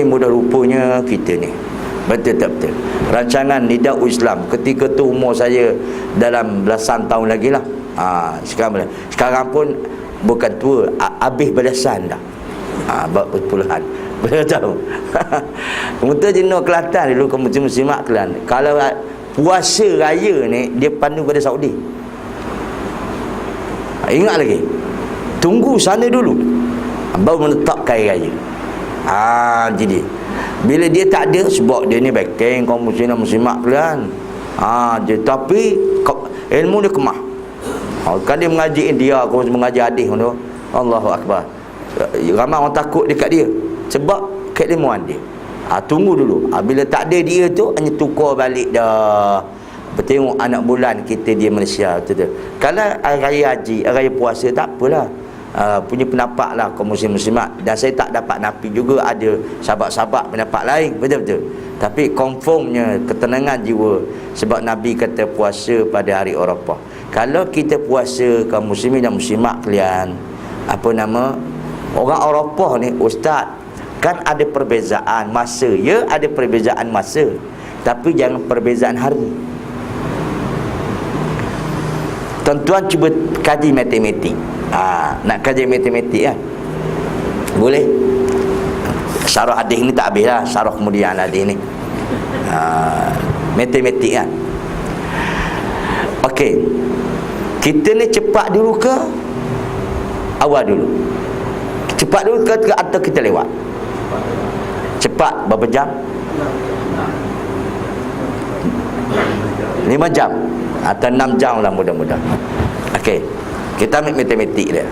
Mudah rupanya kita ni. Betul tak betul? Rancangan Nidaul Islam ketika tu umur saya dalam belasan tahun lagi lah. Sekarang pun bukan tua, habis belasan dah. Berpuluhan. Boleh tahu. Mufti Haji Nur Kelantan dulu, Muslimat Kelantan, kalau puasa raya ni dia pandu pada Saudi. Ingat lagi, tunggu sana dulu baru menetapkan raya. Jadi bila dia tak ada, sebab dia ni backing kaum muslimat Kelantan. Tapi ilmu dia kemah. Kan dia mengaji India, kau mengaji hadis tu. Allahu Akbar. Ramai orang takut dekat dia sebab keilmuan dia. Tunggu dulu. Bila tak ada dia tu, hanya tukar balik dah. Bertengok anak bulan kita dia Malaysia tu. Kalau raya haji, raya puasa, tak apalah. Punya pendapat lah kaum muslimat. Dan saya tak dapat nafi juga ada sahabat-sahabat pendapat lain, betul-betul. Tapi confirmnya ketenangan jiwa, sebab Nabi kata puasa pada hari Arafah. Kalau kita puasa kaum muslimin dan muslimat kalian, orang Arafah ni, ustaz, kan ada perbezaan masa. Ya, ada perbezaan masa, tapi jangan perbezaan hari. Tuan-tuan cuba kaji matematik. Nak kaji matematik kan? Boleh? Syarah hadis ni tak habis lah. Syarah kemudian hadis ni. Matematik kan? Okey. Kita ni cepat dulu ke awal dulu? Cepat dulu ke atau kita lewat? Cepat berapa jam? 5 jam atau 6 jam lah mudah-mudah. Okey, kita ambil matematik dia.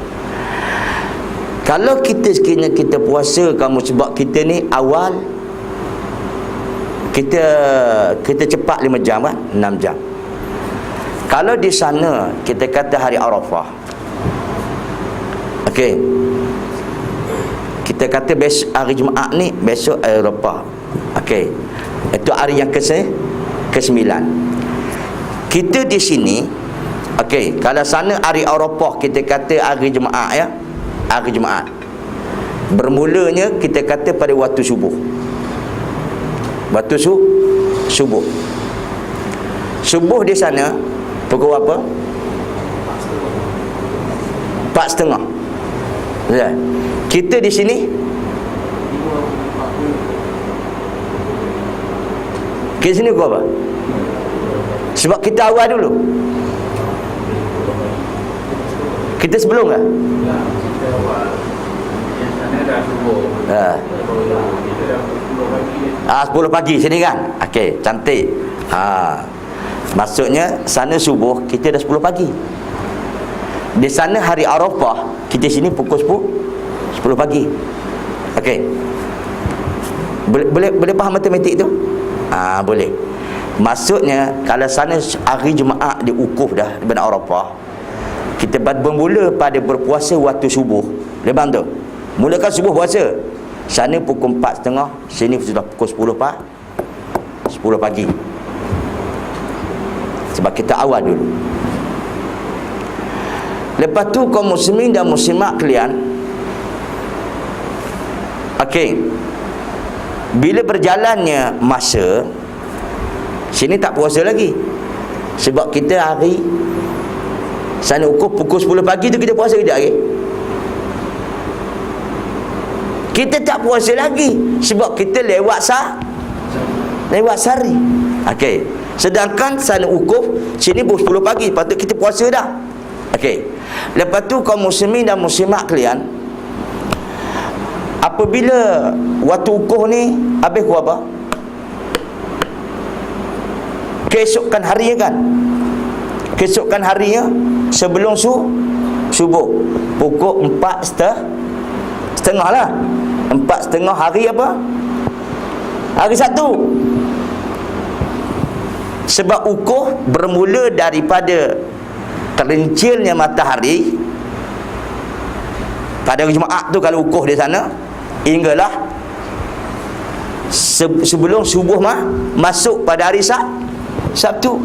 Kalau kita sekiranya kita puasa kamu, sebab kita ni awal kita cepat 5 jam kan, 6 jam. Kalau di sana kita kata hari Arafah, okey, kita kata besok hari Jumaat ni, besok hari Arafah. Okey, itu hari yang ke-9. Kita di sini, okey, kalau sana hari Arafah kita kata hari Jumaat ya, hari Jumaat. Bermulanya kita kata pada waktu subuh. Waktu subuh. Subuh di sana pukul berapa? 4:30. Ya. Kita di sini ke sini pukul apa? Sebab kita awal dulu. Kita sebelum ke? Kita awal. Yang sana dah subuh. Kita dah 10 pagi. 10 pagi sini kan? Okey, cantik. Maksudnya sana subuh, kita dah 10 pagi. Di sana hari Arafah, kita sini pukul 10 pagi. Okey. Boleh faham matematik tu? Boleh. Maksudnya kalau sana hari Jumaat dia wukuf dah di Bandar Arafah, kita bermula pada berpuasa waktu subuh. Lebang tu. Mulakan subuh puasa. Sana pukul 4:30, sini sudah pukul 10 pagi. Sebab kita awal dulu. Lepas tu kaum muslimin dan muslimat kalian, okey, bila berjalannya masa, sini tak puasa lagi. Sebab kita hari Sana ukur pukul 10 pagi tu kita puasa ke tak lagi? Kita tak puasa lagi sebab kita lewat sehari. Okey. Sedangkan sana ukur sini pukul 10 pagi, patut kita puasa dah. Okey. Lepas tu kaum muslimin dan muslimat kalian, apabila waktu ukur ni habis pukul apa? Keesokan harinya kan? Keesokan harinya sebelum subuh pukul 4:30 lah. 4:30 hari apa? Hari Sabtu. Sebab ukur bermula daripada terlincirnya matahari pada hari Jumaat tu, kalau ukur di sana, hinggalah sebelum subuh masuk pada hari Sabtu.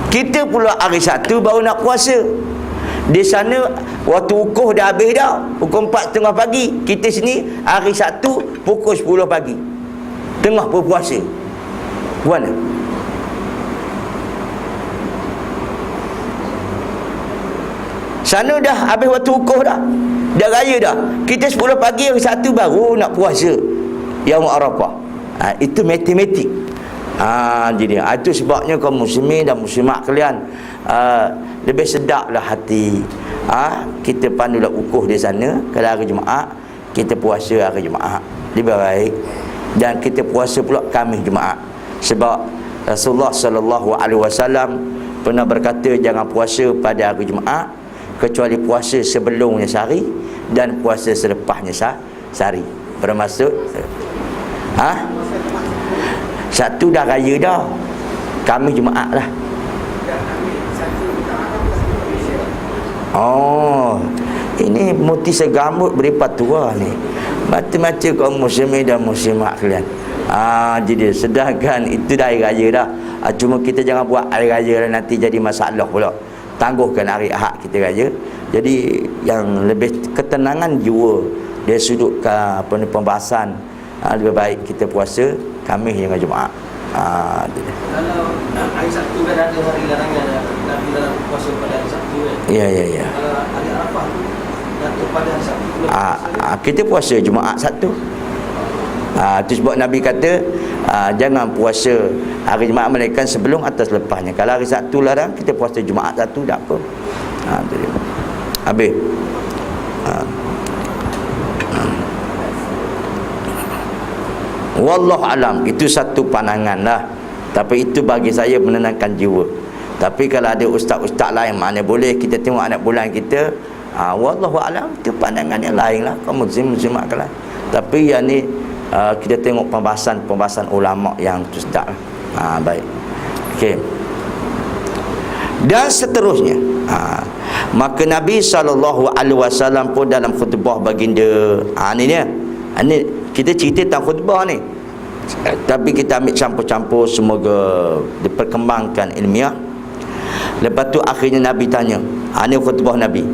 Kita pula hari Sabtu baru nak puasa. Di sana waktu ukur dah habis dah, pukul 4:30 pagi. Kita sini hari Sabtu pukul 10 pagi, tengah berpuasa. Mana? Sana dah habis waktu ukur dah raya dah. Kita 10 pagi hari Sabtu baru nak puasa Yaum Arafah. Itu matematik. Jadi itu sebabnya kaum muslimin dan muslimat kalian, lebih sedaplah hati. Kita pandulah ukur di sana. Kalau hari Jumaat kita puasa hari Jumaat lebih baik, dan kita puasa pula Khamis Jumaat. Sebab Rasulullah sallallahu alaihi wasallam pernah berkata, jangan puasa pada hari Jumaat kecuali puasa sebelumnya sehari dan puasa selepasnya sehari. Bermaksud Satu dah raya dah, kami Jumaat lah. Oh, ini muti segambut beripat tua ni. Macam-macam kaum muslimin dan muslimat kalian. Jadi sedangkan itu dah hari raya dah. Cuma kita jangan buat hari raya lah, nanti jadi masalah pula. Tangguhkan hari Ahad kita raya. Jadi yang lebih ketenangan jiwa dari sudut pembahasan, lebih baik kita puasa Khamis dengan Jumaat. Kalau hari Sabtu kan ada hari larangan Nabi dalam puasa pada hari Sabtu kan? Ya. Kalau hari Arafah tu jatuh pada hari Sabtu, kita puasa Jumaat Sabtu. Itu sebab Nabi kata jangan puasa hari Jumaat melainkan sebelum atau selepasnya. Kalau hari Sabtu larang, kita puasa Jumaat Sabtu tak apa. Habis. Wallahu alam, itu satu pandangan lah. Tapi itu bagi saya menenangkan jiwa. Tapi kalau ada ustaz-ustaz lain, mana boleh kita tengok anak bulan kita, wallahu alam, itu pandangan yang lain lah, kaum muslimat kalian. Tapi yang ni kita tengok pembahasan ulama yang ustaz lah. Baik. Okey. Dan seterusnya, maka Nabi SAW pun dalam khutbah baginda, ni dia. Ini kita cerita tentang khutbah ni, tapi kita ambil campur-campur, semoga diperkembangkan ilmiah. Lepas tu akhirnya Nabi tanya, ni khutbah Nabi,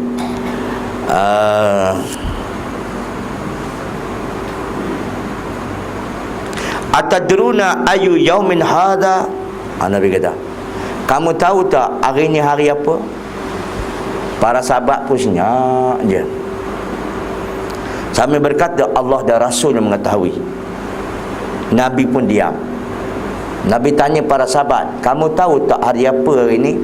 atadruna ayu yaumin hadha? Nabi kata, kamu tahu tak hari ni hari apa? Para sahabat pun senyap je. Sambil berkata, Allah dan Rasul yang mengetahui. Nabi pun diam. Nabi tanya para sahabat, kamu tahu tak hari apa hari ni?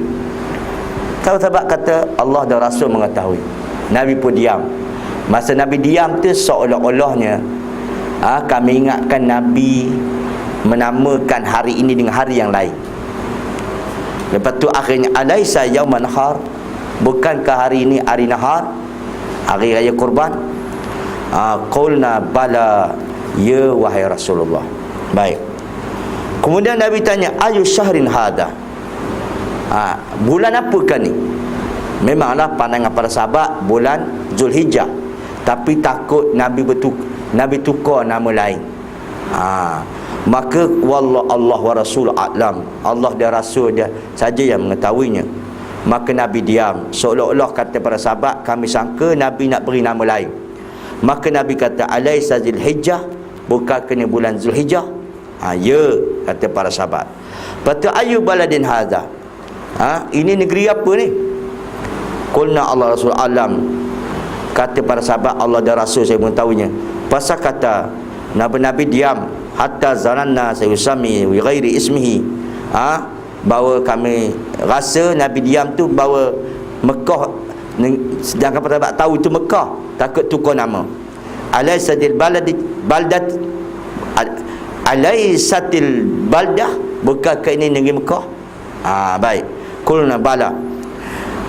Kalau sahabat kata, Allah dan Rasul mengetahui. Nabi pun diam. Masa Nabi diam tu, seolah-olahnya kami ingatkan Nabi menamakan hari ini dengan hari yang lain. Lepas tu akhirnya, alaisa yauman nahar? Bukankah hari ini hari nahar, hari raya kurban? Qulna bala, ya wahai Rasulullah. Baik. Kemudian Nabi tanya, ayu syahrin hadha? Bulan apakah ni? Memanglah pandangan para sahabat bulan Zulhijjah, tapi takut Nabi tukar nama lain. Maka wallah Allah wa rasul a'lam, Allah dan Rasul dia saja yang mengetahuinya. Maka Nabi diam, seolah-olah kata para sahabat, kami sangka Nabi nak beri nama lain. Maka Nabi kata, alaisa Zulhijjah? Bukan kena bulan Zulhijjah? Ya, kata para sahabat. Lepas tu, ayu baladin hadha? Ini negeri apa ni? Qulna Allah Rasul alam. Kata para sahabat, Allah dan Rasul saya mengetahuinya. Pasal kata Nabi-Nabi diam hatta zananna sayusami bi ghairi ismihi. Bahawa kami rasa Nabi diam tu bahawa Mekah, sedangkan para sahabat tahu itu Mekah, takut tukar nama. Alaisatil baldat alaisatil baldah, bukankah ini negeri Mekah? Baik. Qulna bala.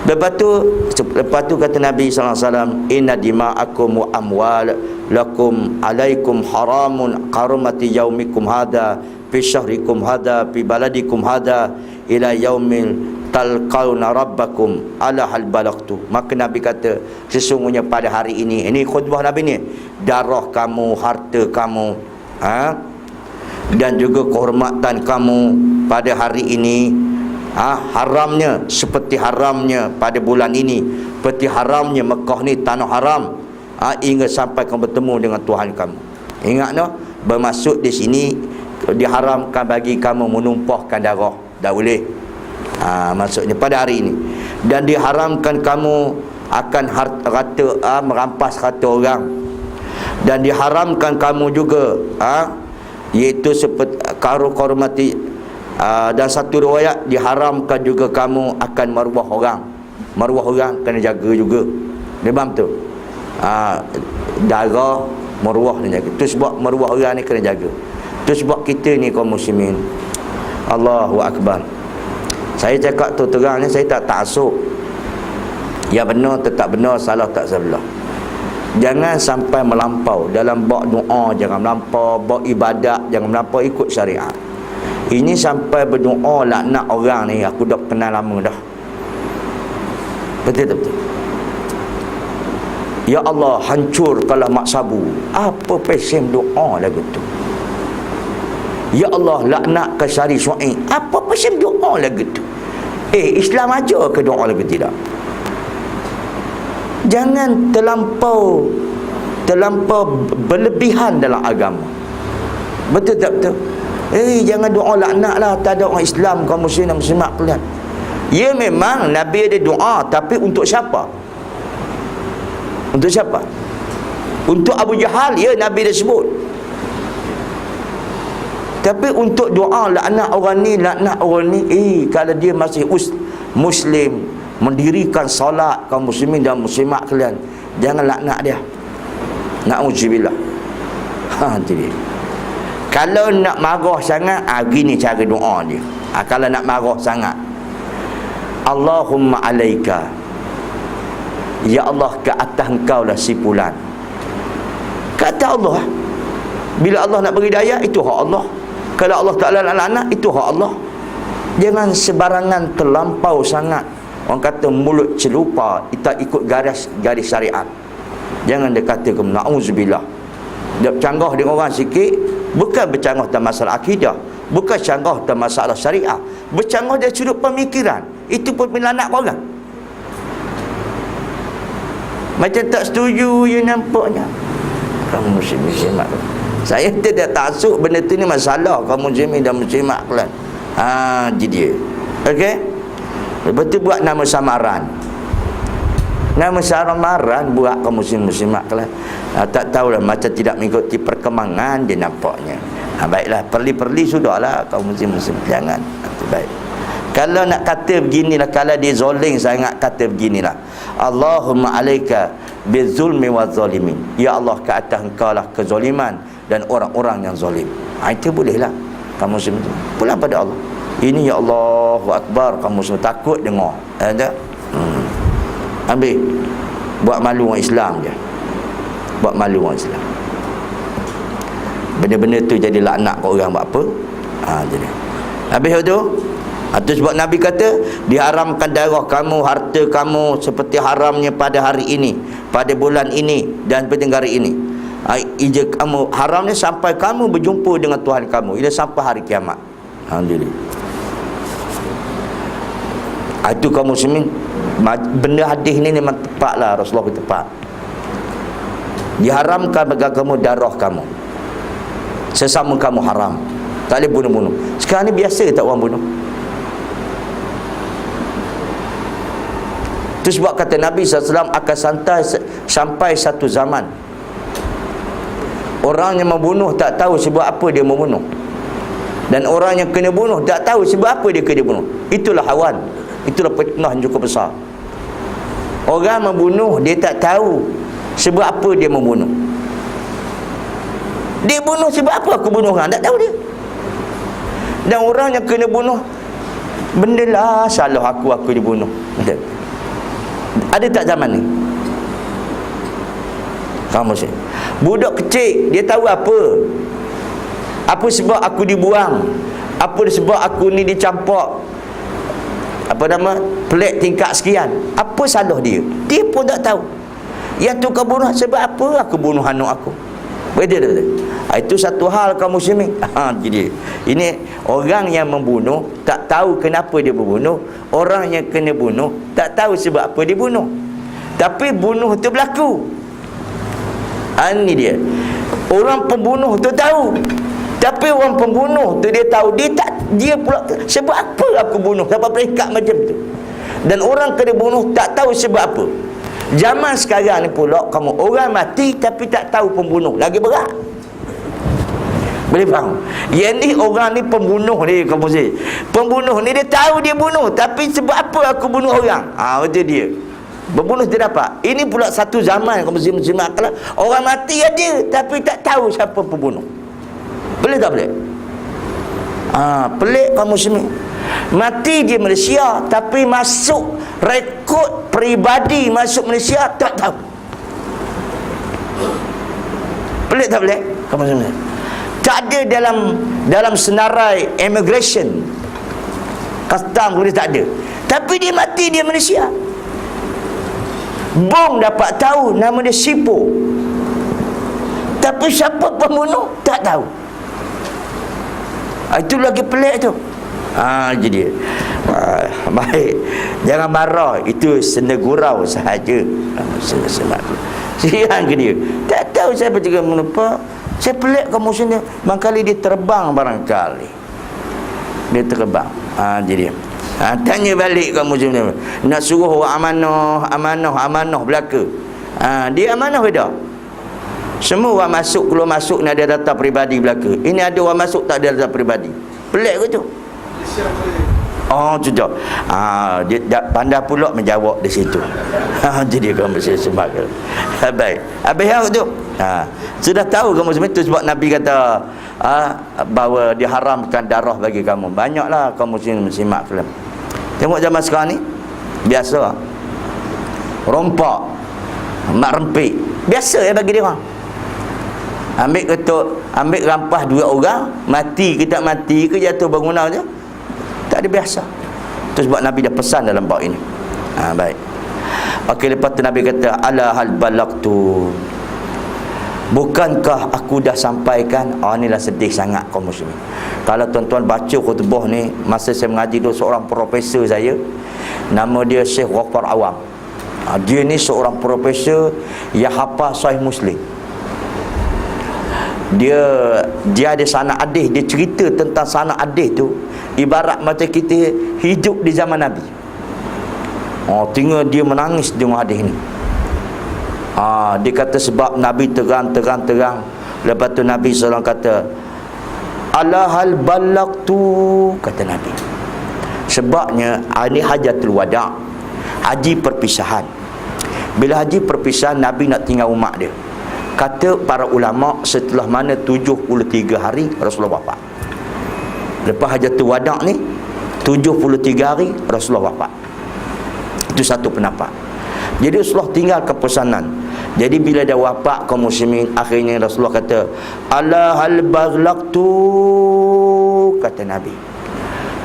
Lepas tu kata Nabi SAW, inna dima'akum wa amwalakum alaikum haramun karumati yaumikum hada fi syahrikum hada fi baladikum hada ila yaumil talqauna rabbakum ala hal balagtu. Maka Nabi kata, sesungguhnya pada hari ini khutbah Nabi ni, darah kamu, harta kamu, dan juga kehormatan kamu pada hari ini, haramnya seperti haramnya pada bulan ini, seperti haramnya Mekah ni tanah haram, hingga sampai kamu bertemu dengan Tuhan kamu. Ingat no, bermaksud di sini diharamkan bagi kamu menumpahkan darah, tak boleh. Maksudnya pada hari ini, dan diharamkan kamu akan merampas harta orang, dan diharamkan kamu juga iaitu seperti karumati. Dan satu riwayat, diharamkan juga kamu akan maruah orang. Maruah orang kena jaga juga. Dia faham tu? Darah, maruah kena jaga. Tu sebab maruah orang ni kena jaga. Tu sebab kita ni kaum muslimin, Allahu Akbar. Saya cakap tu terang ni, saya tak taksub. Ya benar tetap benar, salah tak sebelah. Jangan sampai melampau dalam bab doa, jangan melampau bab ibadat, jangan melampau ikut syariat. Ini sampai berdoa laknat orang ni, aku dah kenal lama dah. Betul. Ya Allah, hancurkanlah Mak Sabu. Apa pesen doa lagu tu? Ya Allah, laknatkan Syarif Suhaib. Apa pesen doa lagu tu? Islam aja ke doa lagu tidak? Jangan terlampau berlebihan dalam agama. Betul tak betul? Jangan doa laknat lah. Tak ada orang Islam, kaum muslim dan muslimat kalian. Ya memang Nabi ada doa, tapi untuk siapa? Untuk siapa? Untuk Abu Jahal, ya Nabi dah sebut. Tapi untuk doa laknat orang ni, kalau dia masih muslim, mendirikan solat, kaum muslimin dan muslimat kalian, jangan laknat dia. Na'udzubillah. Itu dia. Kalau nak marah sangat, gini cara doa dia. Kalau nak marah sangat, Allahumma alaika, ya Allah, ke atas engkau lah si fulan. Kata Allah. Bila Allah nak beri daya, itu hak Allah. Kalau Allah Ta'ala nak laknat, itu hak Allah. Jangan sebarangan terlampau sangat. Orang kata mulut celupa, kita ikut garis syariat. Jangan dia kata ke na'udzubillah. Dia bercanggah dengan orang sikit, bukan bercanggah dalam masalah akidah, bukan canggah dalam masalah syariah, bercanggah dari sudut pemikiran. Itu pun melanat orang. Macam tak setuju je nampaknya. Kamu muslimat. Saya tidak taksub benda tu ni masalah kaum muslimin dan muslimat kalian. Jadi dia. Okey? Lepas tu buat nama samaran. Nama samaran buat kaum muslimat kalian. Tak tahulah, macam tidak mengikuti perkembangan dia nampaknya. Baiklah, perli-perli sudahlah kaum muslim. Jangan. Baik. Kalau nak kata beginilah, kalau dia zoling sangat, kata beginilah, Allahumma alaika bizulmi wa zalimin. Ya Allah, ke atas engkau lah kezaliman dan orang-orang yang zalim. Itu bolehlah kamu muslim pulang pada Allah. Ini ya Allahu Akbar, kamu muslim takut dengar. Ada? Ambil buat malu orang Islam je. Buat malu orang Islam. Benda-benda tu jadi laknat kat orang buat apa? Jadi. Habis tu, sebab Nabi kata diharamkan darah kamu, harta kamu seperti haramnya pada hari ini, pada bulan ini dan pada negara ini. Ija kamu haramnya sampai kamu berjumpa dengan Tuhan kamu, ila sampai hari kiamat. Alhamdulillah. Itu kaum muslimin, benda hadis ni memang tepatlah, Rasulullah tepat. Diharamkan bagi kamu darah kamu, sesama kamu haram, tak boleh bunuh-bunuh. Sekarang ni biasa tak orang bunuh? Itu sebab kata Nabi SAW akan sampai satu zaman orang yang membunuh tak tahu sebab apa dia membunuh, dan orang yang kena bunuh tak tahu sebab apa dia kena bunuh. Itulah hawan. Itulah fitnah yang cukup besar. Orang membunuh dia tak tahu sebab apa dia membunuh. Dia bunuh sebab apa aku bunuh orang, tak tahu dia. Dan orang yang kena bunuh, benda lah salah aku dibunuh. Betul. Ada tak zaman ni? Kamu sih. Budak kecil dia tahu apa? Apa sebab aku dibuang? Apa sebab aku ni dicampak? Apa nama? Pelik tingkat sekian. Apa salah dia? Dia pun tak tahu. Yang tu kau bunuh sebab apa aku bunuh anak aku? Betul tak? Itu satu hal kaum muslimin. Jadi ini orang yang membunuh tak tahu kenapa dia berbunuh. Orang yang kena bunuh tak tahu sebab apa dia bunuh. Tapi bunuh tu berlaku. Ini dia. Orang pembunuh tu tahu. Tapi orang pembunuh tu dia tahu, dia pula sebab apa aku bunuh, sampai peringkat macam tu. Dan orang kena bunuh tak tahu sebab apa. Zaman sekarang ni pula kamu orang mati tapi tak tahu pembunuh, lagi berat. Boleh faham? Yang ni orang ni pembunuh ni, kamu sih. Pembunuh ni dia tahu dia bunuh, tapi sebab apa aku bunuh orang? Betul dia. Berbunuh dia dapat. Ini pula satu zaman kamu muslim akal. Orang mati ada tapi tak tahu siapa pembunuh. Boleh tak boleh? Pelik kaum muslimin. Mati di Malaysia tapi masuk rekod peribadi masuk Malaysia tak tahu. Pelik tak boleh? Kaum muslimin. Tak ada dalam senarai immigration, custom boleh tak ada. Tapi dia mati di Malaysia. Bom dapat tahu nama dia Sipo. Tapi siapa pembunuh tak tahu. Itu lagi pelik tu. Jadi baik, jangan marah, itu senda gurau sahaja. Siang ke dia tak tahu siapa juga menupa. Saya pelik kamu sini. Mangkali dia terbang barangkali. Dia terbang. Jadi tanya balik kamu sini. Nak suruh orang amanah belaka. Dia amanah beda. Semua orang masuk, keluar masuk ni ada data peribadi belaka. Ini ada orang masuk tak ada data peribadi. Pelik ke tu? Sudah. Dia pandai pula menjawab di situ. Jadi kamu mesti sebab. Baik. Habis yang tu. Sudah tahu kamu semua itu sebab Nabi kata bahawa diharamkan darah bagi kamu. Banyaklah kamu sini simak filem. Tengok zaman sekarang ni biasa. Rompak, mak rempik. Biasa bagi dia orang. Ambil ketuk, ambil rampas dua orang, mati ke tak mati ke jatuh bangunan je, tak ada biasa. Itu sebab Nabi dah pesan dalam bab ini. Baik. Okey, lepas tu Nabi kata ala hal balagtu, bukankah aku dah sampaikan? Inilah sedih sangat kaum muslimin. Kalau tuan-tuan baca khutbah ni, masa saya mengaji dulu, seorang profesor saya, nama dia Syekh Ghaffar Awam. Dia ni seorang profesor yang hafal Sahih Muslim. Dia ada sanak hadis. Dia cerita tentang sanak hadis tu ibarat macam kita hidup di zaman Nabi. Tengok dia menangis dengan hadis ni. Dia kata sebab Nabi terang. Lepas tu Nabi SAW kata ala hal balagtu, kata Nabi. Sebabnya ini hajatul wada', haji perpisahan. Bila haji perpisahan, Nabi nak tinggal umat dia. Kata para ulama, setelah mana 73 hari Rasulullah wafat. Lepas hajatul wada' ni 73 hari Rasulullah wafat. Itu satu pendapat. Jadi Rasulullah tinggal kepesanan. Jadi bila dia wafat kaum muslimin, akhirnya Rasulullah kata ala hal balagtu, kata Nabi,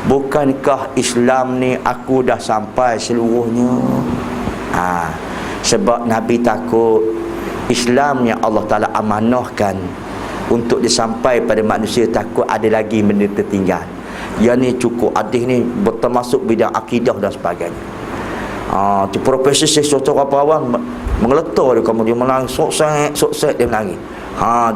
bukankah Islam ni aku dah sampai seluruhnya? Sebab Nabi takut Islam yang Allah Ta'ala amanahkan untuk disampai pada manusia, takut ada lagi benda tertinggal. Yang ni cukup, hadis ni bertermasuk bidang akidah dan sebagainya. Tu profesor Syekh apa awam mengeletar dia, kamu dia menangis, sok-sok dia menangis.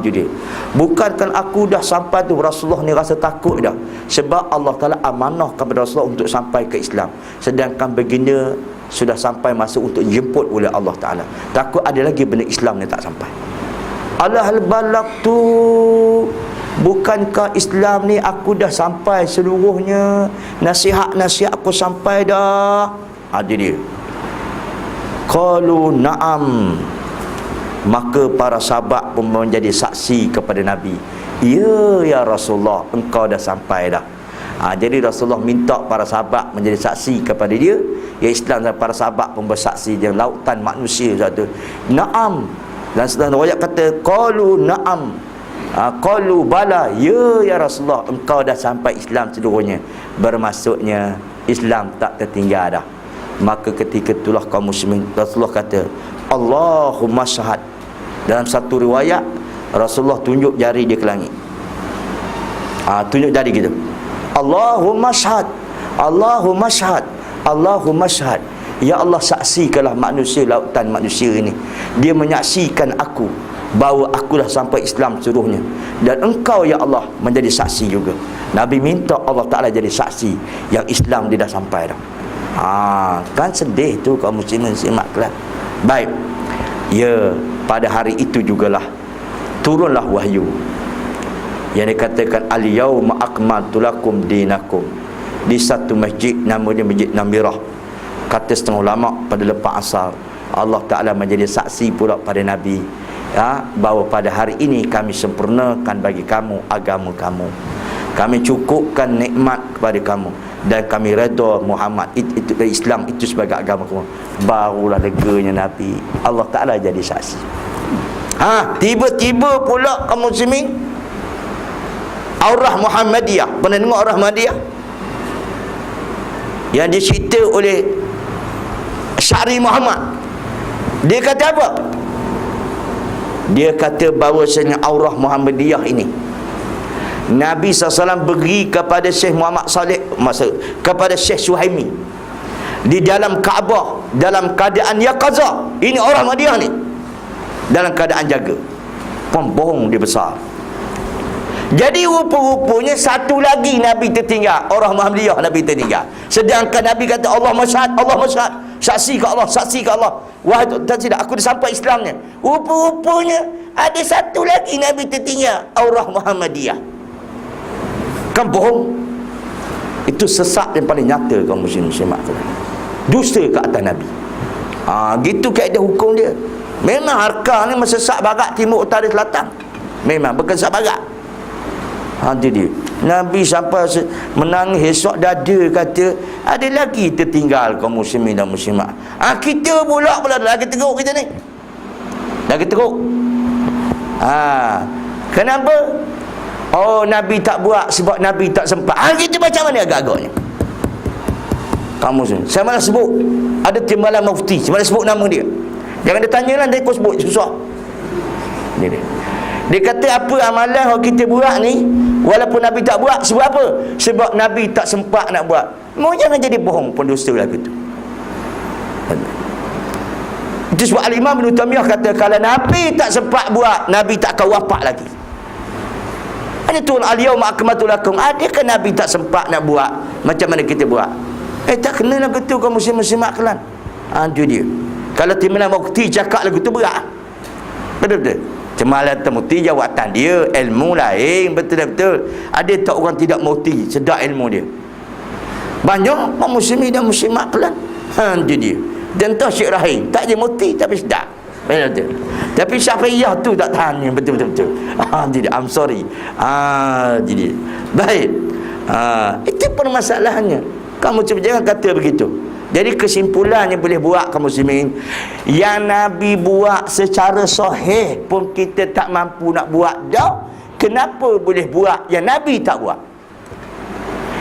Jadi bukankah aku dah sampai tu? Rasulullah ni rasa takut dah, sebab Allah Ta'ala amanah kepada Rasulullah untuk sampai ke Islam. Sedangkan baginda sudah sampai masa untuk dijemput oleh Allah Ta'ala. Takut ada lagi benda Islam ni tak sampai. Alahal balagtu, bukankah Islam ni aku dah sampai seluruhnya, nasihat-nasihat aku sampai dah. Ada dia. Qalu na'am, maka para sahabat pun menjadi saksi kepada Nabi. Ya Rasulullah, engkau dah sampai dah. Jadi Rasulullah minta para sahabat menjadi saksi kepada dia. Ya, Islam dan para sahabat pun bersaksi di lautan manusia satu. Naam. Dan sedang riwayat kata qalu na'am, qalu bala, ya Rasulullah, engkau dah sampai Islam seluruhnya. Bermaksudnya Islam tak tertinggal dah. Maka ketika itulah kaum muslimin, Rasulullah kata Allahumma syahad. Dalam satu riwayat Rasulullah tunjuk jari dia ke langit. Tunjuk jari gitu. Allahumma syahad, Allahumma syahad, Allahumma syahad. Ya Allah, saksikanlah manusia, lautan manusia ini. Dia menyaksikan aku bahawa akulah sampai Islam seluruhnya. Dan engkau ya Allah menjadi saksi juga. Nabi minta Allah Ta'ala jadi saksi yang Islam dia dah sampai dah. Kan sedih tu kaum muslimin simak kelas. Baik. Ya, pada hari itu jugalah turunlah wahyu yang dikatakan al-yauma akmaltu lakum dinakum, di satu masjid namanya Masjid Namirah. Kata setengah ulama pada lepas asar, Allah Ta'ala menjadi saksi pula pada Nabi, bahawa pada hari ini kami sempurnakan bagi kamu agama kamu, kami cukupkan nikmat kepada kamu, dan kami redha Muhammad itu Islam itu sebagai agama kamu. Barulah leganya Nabi. Allah Ta'ala jadi saksi. Tiba-tiba pula kaum muslimin, Aurah Muhammadiyah. Pernah dengar Aurah Muhammadiyah? Yang dicerita oleh Syari Muhammad. Dia kata apa? Dia kata bahawasanya Aurah Muhammadiyah ini, Nabi SAW beri kepada Syekh Muhammad Saleh, kepada Syekh Suhaimi di dalam Kaabah dalam keadaan yaqazah. Ini Aurah Muhammadiyah ni dalam keadaan jaga. Pembohong dia besar. Jadi rupa-rupanya satu lagi Nabi tertinggal, orang Muhammadiyah Nabi tertinggal. Sedangkan Nabi kata Allah masyhad, Allah masyhad, saksi ke Allah, saksi ke Allah. Wah, tidak, aku dah sampai Islamnya. Rupa-rupanya ada satu lagi Nabi tertinggal, orang Muhammadiyah. Kan bohong. Itu sesat yang paling nyata kaum muslimin. Dusta ke atas Nabi. Gitu kaedah hukum dia. Memang harka ni mesesat barat timur utara selatan. Memang berkesat barat. Dia Nabi sampai menangis esok dada, kata ada lagi tertinggal kaum muslimin dan muslimat. Kita pula lagi teruk kita ni. Lagi teruk. Kenapa? Oh, Nabi tak buat sebab Nabi tak sempat. Kita macam mana agak-agaknya? Kamu semua. Saya malah sebut ada timbalan mufti, saya malah sebut nama dia. Jangan dia tanyalah, dia kau sebut susah. Dia kata apa amalan yang kita buat ni, walaupun Nabi tak buat, sebab apa? Sebab Nabi tak sempat nak buat. Mau jangan jadi bohong, pendusta lagu tu. Itu sebab Al-Imam Ibn Taymiyah kata kalau Nabi tak sempat buat, Nabi tak akan wafat lagi. Hanya tu al-yauma akmaltu lakum. Adakah Nabi tak sempat nak buat macam mana kita buat? Tak kena lagu tu kaum muslim-muslimat kelan. Itu dia. Kalau timbalan mufti cakap lagu tu berat. Betul-betul. Timbalan mufti jawatan dia, ilmu lain, betul-betul. Ada tak orang tidak mufti, sedar ilmu dia. Banyak kaum muslimin dan muslimat kelan. Itu dia. Dan tu Syekh Rahim, tak je mufti tapi sedar. Betul-betul. Tapi Syafi'iyah tu tak tahan ni, betul-betul. Jadi I'm sorry. Jadi baik. Itu permasalahannya. Kamu jangan kata begitu. Jadi kesimpulannya boleh buat kaum muslimin, yang Nabi buat secara sahih pun kita tak mampu nak buat dah. Kenapa boleh buat yang Nabi tak buat?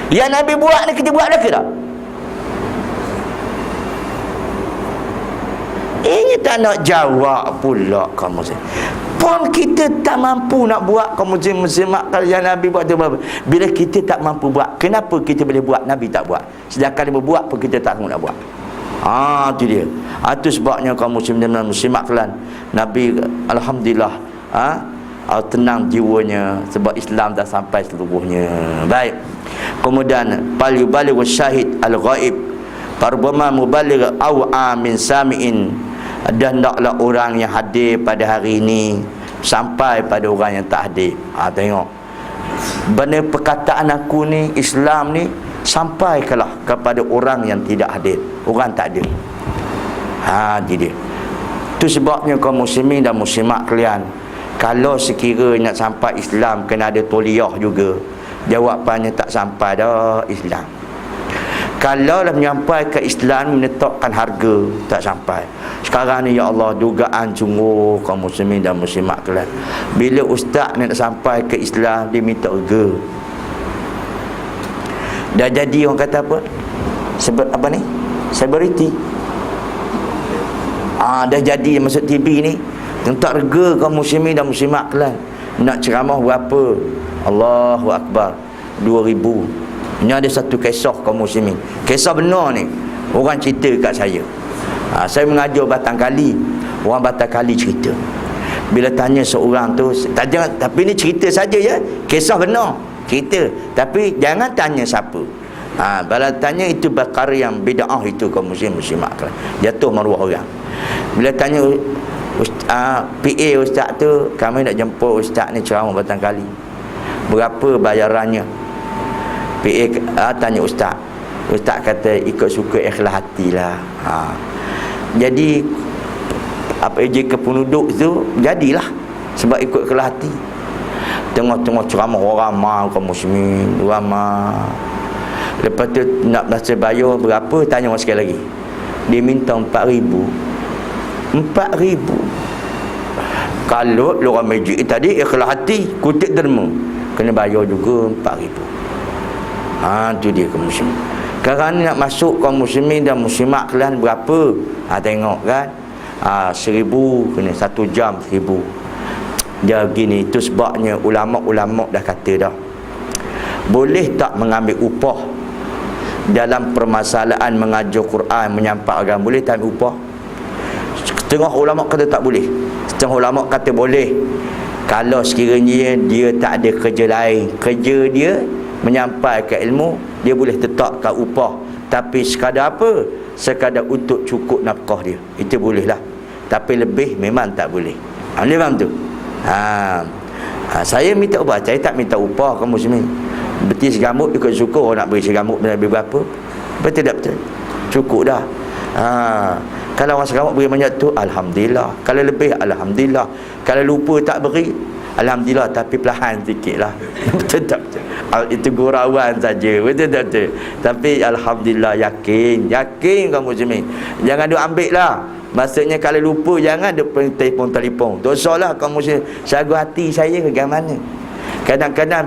Yang Nabi buat ni kita buat dah ke tak? Ini tak nak jawab pula kaum muslim. Pun kita tak mampu nak buat kaum muslimat kalau yang Nabi buat tu. Bila kita tak mampu buat, kenapa kita boleh buat Nabi tak buat? Sedangkan dia berbuat pun kita tak nak buat. Itu dia. Itu sebabnya kaum muslim dan muslimat kelan Nabi alhamdulillah tenang jiwanya sebab Islam dah sampai seluruhnya. Baik. Kemudian bal yubalighu syahid al-ghaib Farbama mubaligh aw amin sami'in, dan hendaklah orang yang hadir pada hari ini sampai pada orang yang tak hadir. Tengok, benda perkataan aku ni, Islam ni, sampaikanlah kepada orang yang tidak hadir, orang tak ada. Jadi itu sebabnya kaum muslimin dan muslimat kalian, kalau sekira nak sampai Islam kena ada toliyah juga. Jawapannya tak sampai dah Islam. Kalau dah menyampai ke Islam, menetapkan harga, tak sampai. Sekarang ni ya Allah, dugaan sungguh kaum muslimin dan muslimat kalian, bila ustaz ni nak sampai ke Islam, dia minta harga. Dah jadi orang kata apa? Apa ni? Celebrity. Dah jadi masuk TV ni. Tentang harga kaum muslimin dan muslimat kalian. Nak ceramah berapa? Allahu Akbar, 2,000. Ini ada satu kisah kaum muslimin. Kisah benar ni. Orang cerita kat saya. Saya mengajar Batang Kali. Orang Batang Kali cerita. Bila tanya seorang tu, tapi ni cerita saja ya. Kisah benar. Cerita. Tapi jangan tanya siapa. Bila tanya itu perkara yang bid'ah itu kaum muslim muslimat. Jatuh maruah orang. Bila tanya PA ustaz tu, kami nak jemput ustaz ni ceramah Batang Kali. Berapa bayarannya? PA tanya ustaz. Ustaz kata ikut suka ikhlas hatilah. Jadi apa ke penduduk tu jadilah sebab ikut ikhlas hati. Tengok-tengok ceramah orang ramai kaum muslimin, ramai. Lepas tu nak bahasa bayar berapa, tanya orang sekali lagi. Dia minta 4,000. 4,000. Kalau orang majlis tadi ikhlas hati, kutip derma, kena bayar juga 4,000. Tu dia kaum muslimin. Sekarang ni nak masuk kaum muslimin dan muslimat kalian berapa? Tengok kan. 1,000 kena 1 jam 1,000. Dia begini. Itu sebabnya ulama-ulama dah kata dah, boleh tak mengambil upah dalam permasalahan mengajar Quran, menyampaikan agama? Boleh tak ambil upah? Setengah ulama kata tak boleh, setengah ulama kata boleh. Kalau sekiranya dia tak ada kerja lain, kerja dia menyampaikan ilmu, dia boleh tetapkan upah. Tapi sekadar apa? Sekadar untuk cukup nafkah dia, itu bolehlah. Tapi lebih memang tak boleh. Boleh faham tu? Saya minta upah, saya tak minta upah kaum muslimin. Beti segamut ikut suka, orang nak beri segamut lebih berapa? Betul tak betul? Cukup dah. Kalau orang segamut beri banyak tu, alhamdulillah. Kalau lebih, alhamdulillah. Kalau lupa tak beri, alhamdulillah, tapi perlahan sikit lah. Betul tak betul? Itu gurauan saja. Betul tak betul? Tapi alhamdulillah, yakin kaum muslimin. Jangan duk ambil lah. Maksudnya kalau lupa, jangan duk telefon. Dosalah kaum muslimin. Sagu hati saya ke mana? Kadang-kadang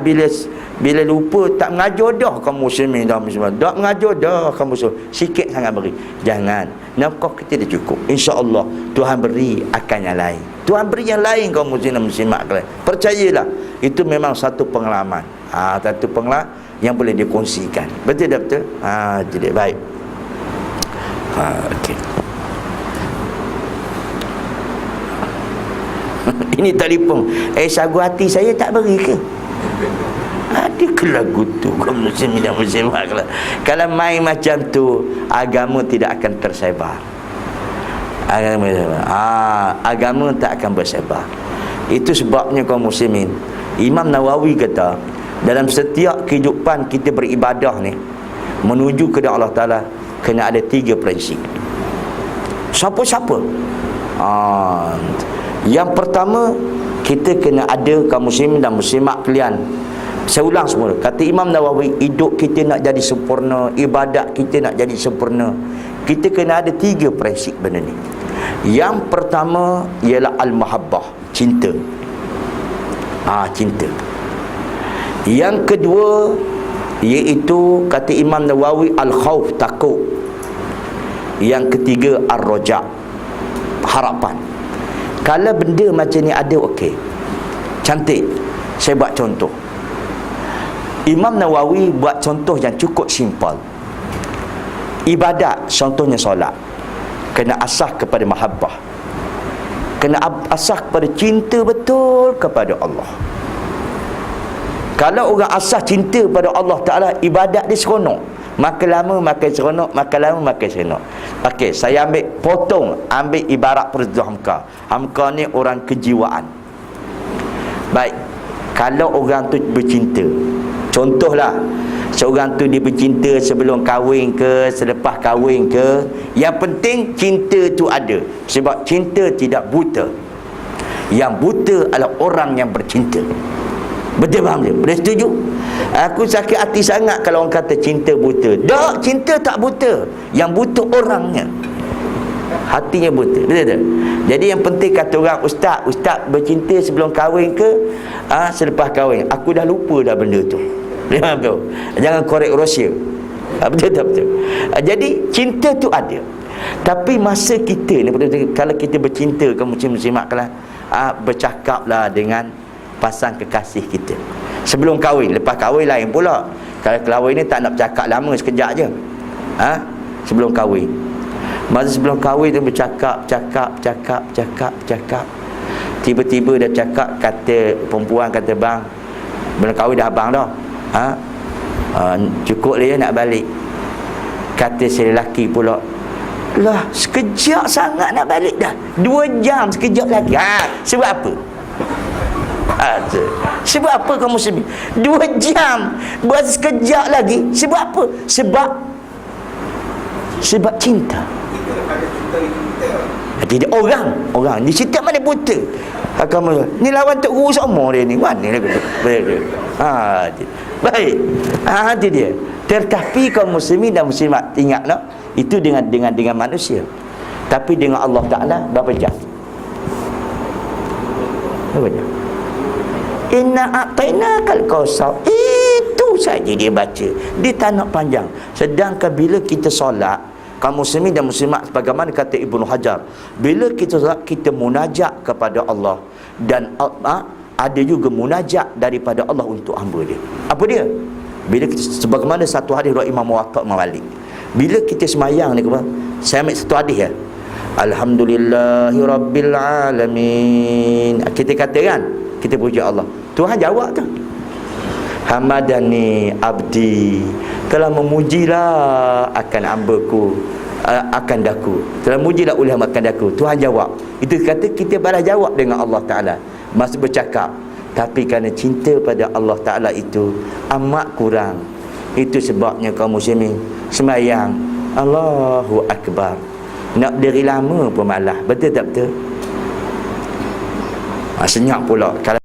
bila lupa tak mengajar dah kaum muslimin dan muslimat. Tak mengajar dah kaum muslim. Sikit sangat beri. Jangan. Nafkah kita dah cukup. InsyaAllah Tuhan beri akan yang lain. Tuhan beri yang lain kaum muslim dan muslimat kalian. Percayalah. Itu memang satu pengalaman. Satu pengalaman yang boleh dikongsikan. Betul tak betul? Jadi baik. Okey. Ini telefon. Sagu hati saya tak beri ke? Ada ke lagu tu kaum muslimin dan muslimat? Kalau main macam tu, agama tidak akan tersebar. Agama tak akan bersebar. Itu sebabnya kaum muslimin, Imam Nawawi kata, dalam setiap kehidupan kita beribadah ni menuju ke Allah Ta'ala, kena ada 3 prinsip. Siapa-siapa? Yang pertama, kita kena ada kaum muslimin dan muslimat kalian. Saya ulang semula. Kata Imam Nawawi, hidup kita nak jadi sempurna, ibadat kita nak jadi sempurna, kita kena ada 3 prinsip benda ni. Yang pertama ialah al-mahabbah, cinta. Cinta. Yang kedua iaitu kata Imam Nawawi al-khauf, takut. Yang ketiga ar-raja, harapan. Kalau benda macam ni ada, okey, cantik. Saya buat contoh. Imam Nawawi buat contoh yang cukup simple. Ibadat, contohnya solat, kena asah kepada mahabbah, kena asah kepada cinta betul kepada Allah. Kalau orang asah cinta pada Allah Ta'ala, ibadat dia seronok. Makin lama makin seronok, makin lama makin seronok. Okey, saya ambil ibarat perut hamka. Hamka ni orang kejiwaan. Baik, kalau orang tu bercinta, contohlah seorang tu dia bercinta sebelum kahwin ke, selepas kahwin ke, yang penting cinta tu ada. Sebab cinta tidak buta. Yang buta adalah orang yang bercinta. Betul faham dia? Boleh setuju? Aku sakit hati sangat kalau orang kata cinta buta. Tak, cinta tak buta. Yang buta orangnya. Hatinya buta. Betul tak? Jadi yang penting kata orang, ustaz bercinta sebelum kahwin ke selepas kahwin? Aku dah lupa dah benda tu. Jangan korek rahsia. Betul tak? Betul. Jadi cinta tu ada. Tapi masa kita ni, kalau kita bercinta, kamu muslimat kalah, bercakaplah dengan pasang kekasih kita sebelum kahwin. Lepas kahwin lain pula. Kalau kahwin ni tak nak bercakap lama, sekejap je. Sebelum kahwin. Masa sebelum kahwin tu bercakap. Tiba-tiba dah cakap, kata perempuan kata, bang, belum kahwin dah abang dah. Cukup dia nak balik. Kata si lelaki pula, lah sekejap sangat nak balik dah. 2 jam sekejap lagi. Sebab apa? Sebab apa kamu sini? 2 jam buat sekejap lagi. Sebab apa? Sebab cinta. Tidak orang ni cinta mana buta. Kamu ni lawan Tok Guru semua dia ni. Mana dia? Baik. Itu dia. Tetapi kaum muslimin dan muslimat, ingatlah, itu dengan manusia. Tapi dengan Allah Taala berapa jam? Berapa jam? Inna a'tainakal kautsar. Itu saja dia baca. Dia tak nak panjang. Sedangkan bila kita solat, kaum muslimin dan muslimat, sebagaimana kata Ibnu Hajar, bila kita solat, kita munajat kepada Allah. Dan ada juga munajat daripada Allah untuk hamba dia. Apa dia? Bila kita, sebagaimana satu hadis riwayat Imam Muwatta' Malik, bila kita semayang ni, saya ambil satu hadis ya, Alhamdulillahi Rabbil Alamin, kita kata kan, kita puji Allah. Tuhan jawab tu, Hamadani abdi, telah memujilah akan hambaku, akan daku, telah memujilah oleh akan daku. Tuhan jawab. Itu kata kita balas jawab dengan Allah Ta'ala masa bercakap. Tapi kerana cinta pada Allah Ta'ala itu amat kurang. Itu sebabnya kaum muslimin sembahyang Allahu Akbar, nak berdiri lama pun malah. Betul tak betul? Senyap pula kalau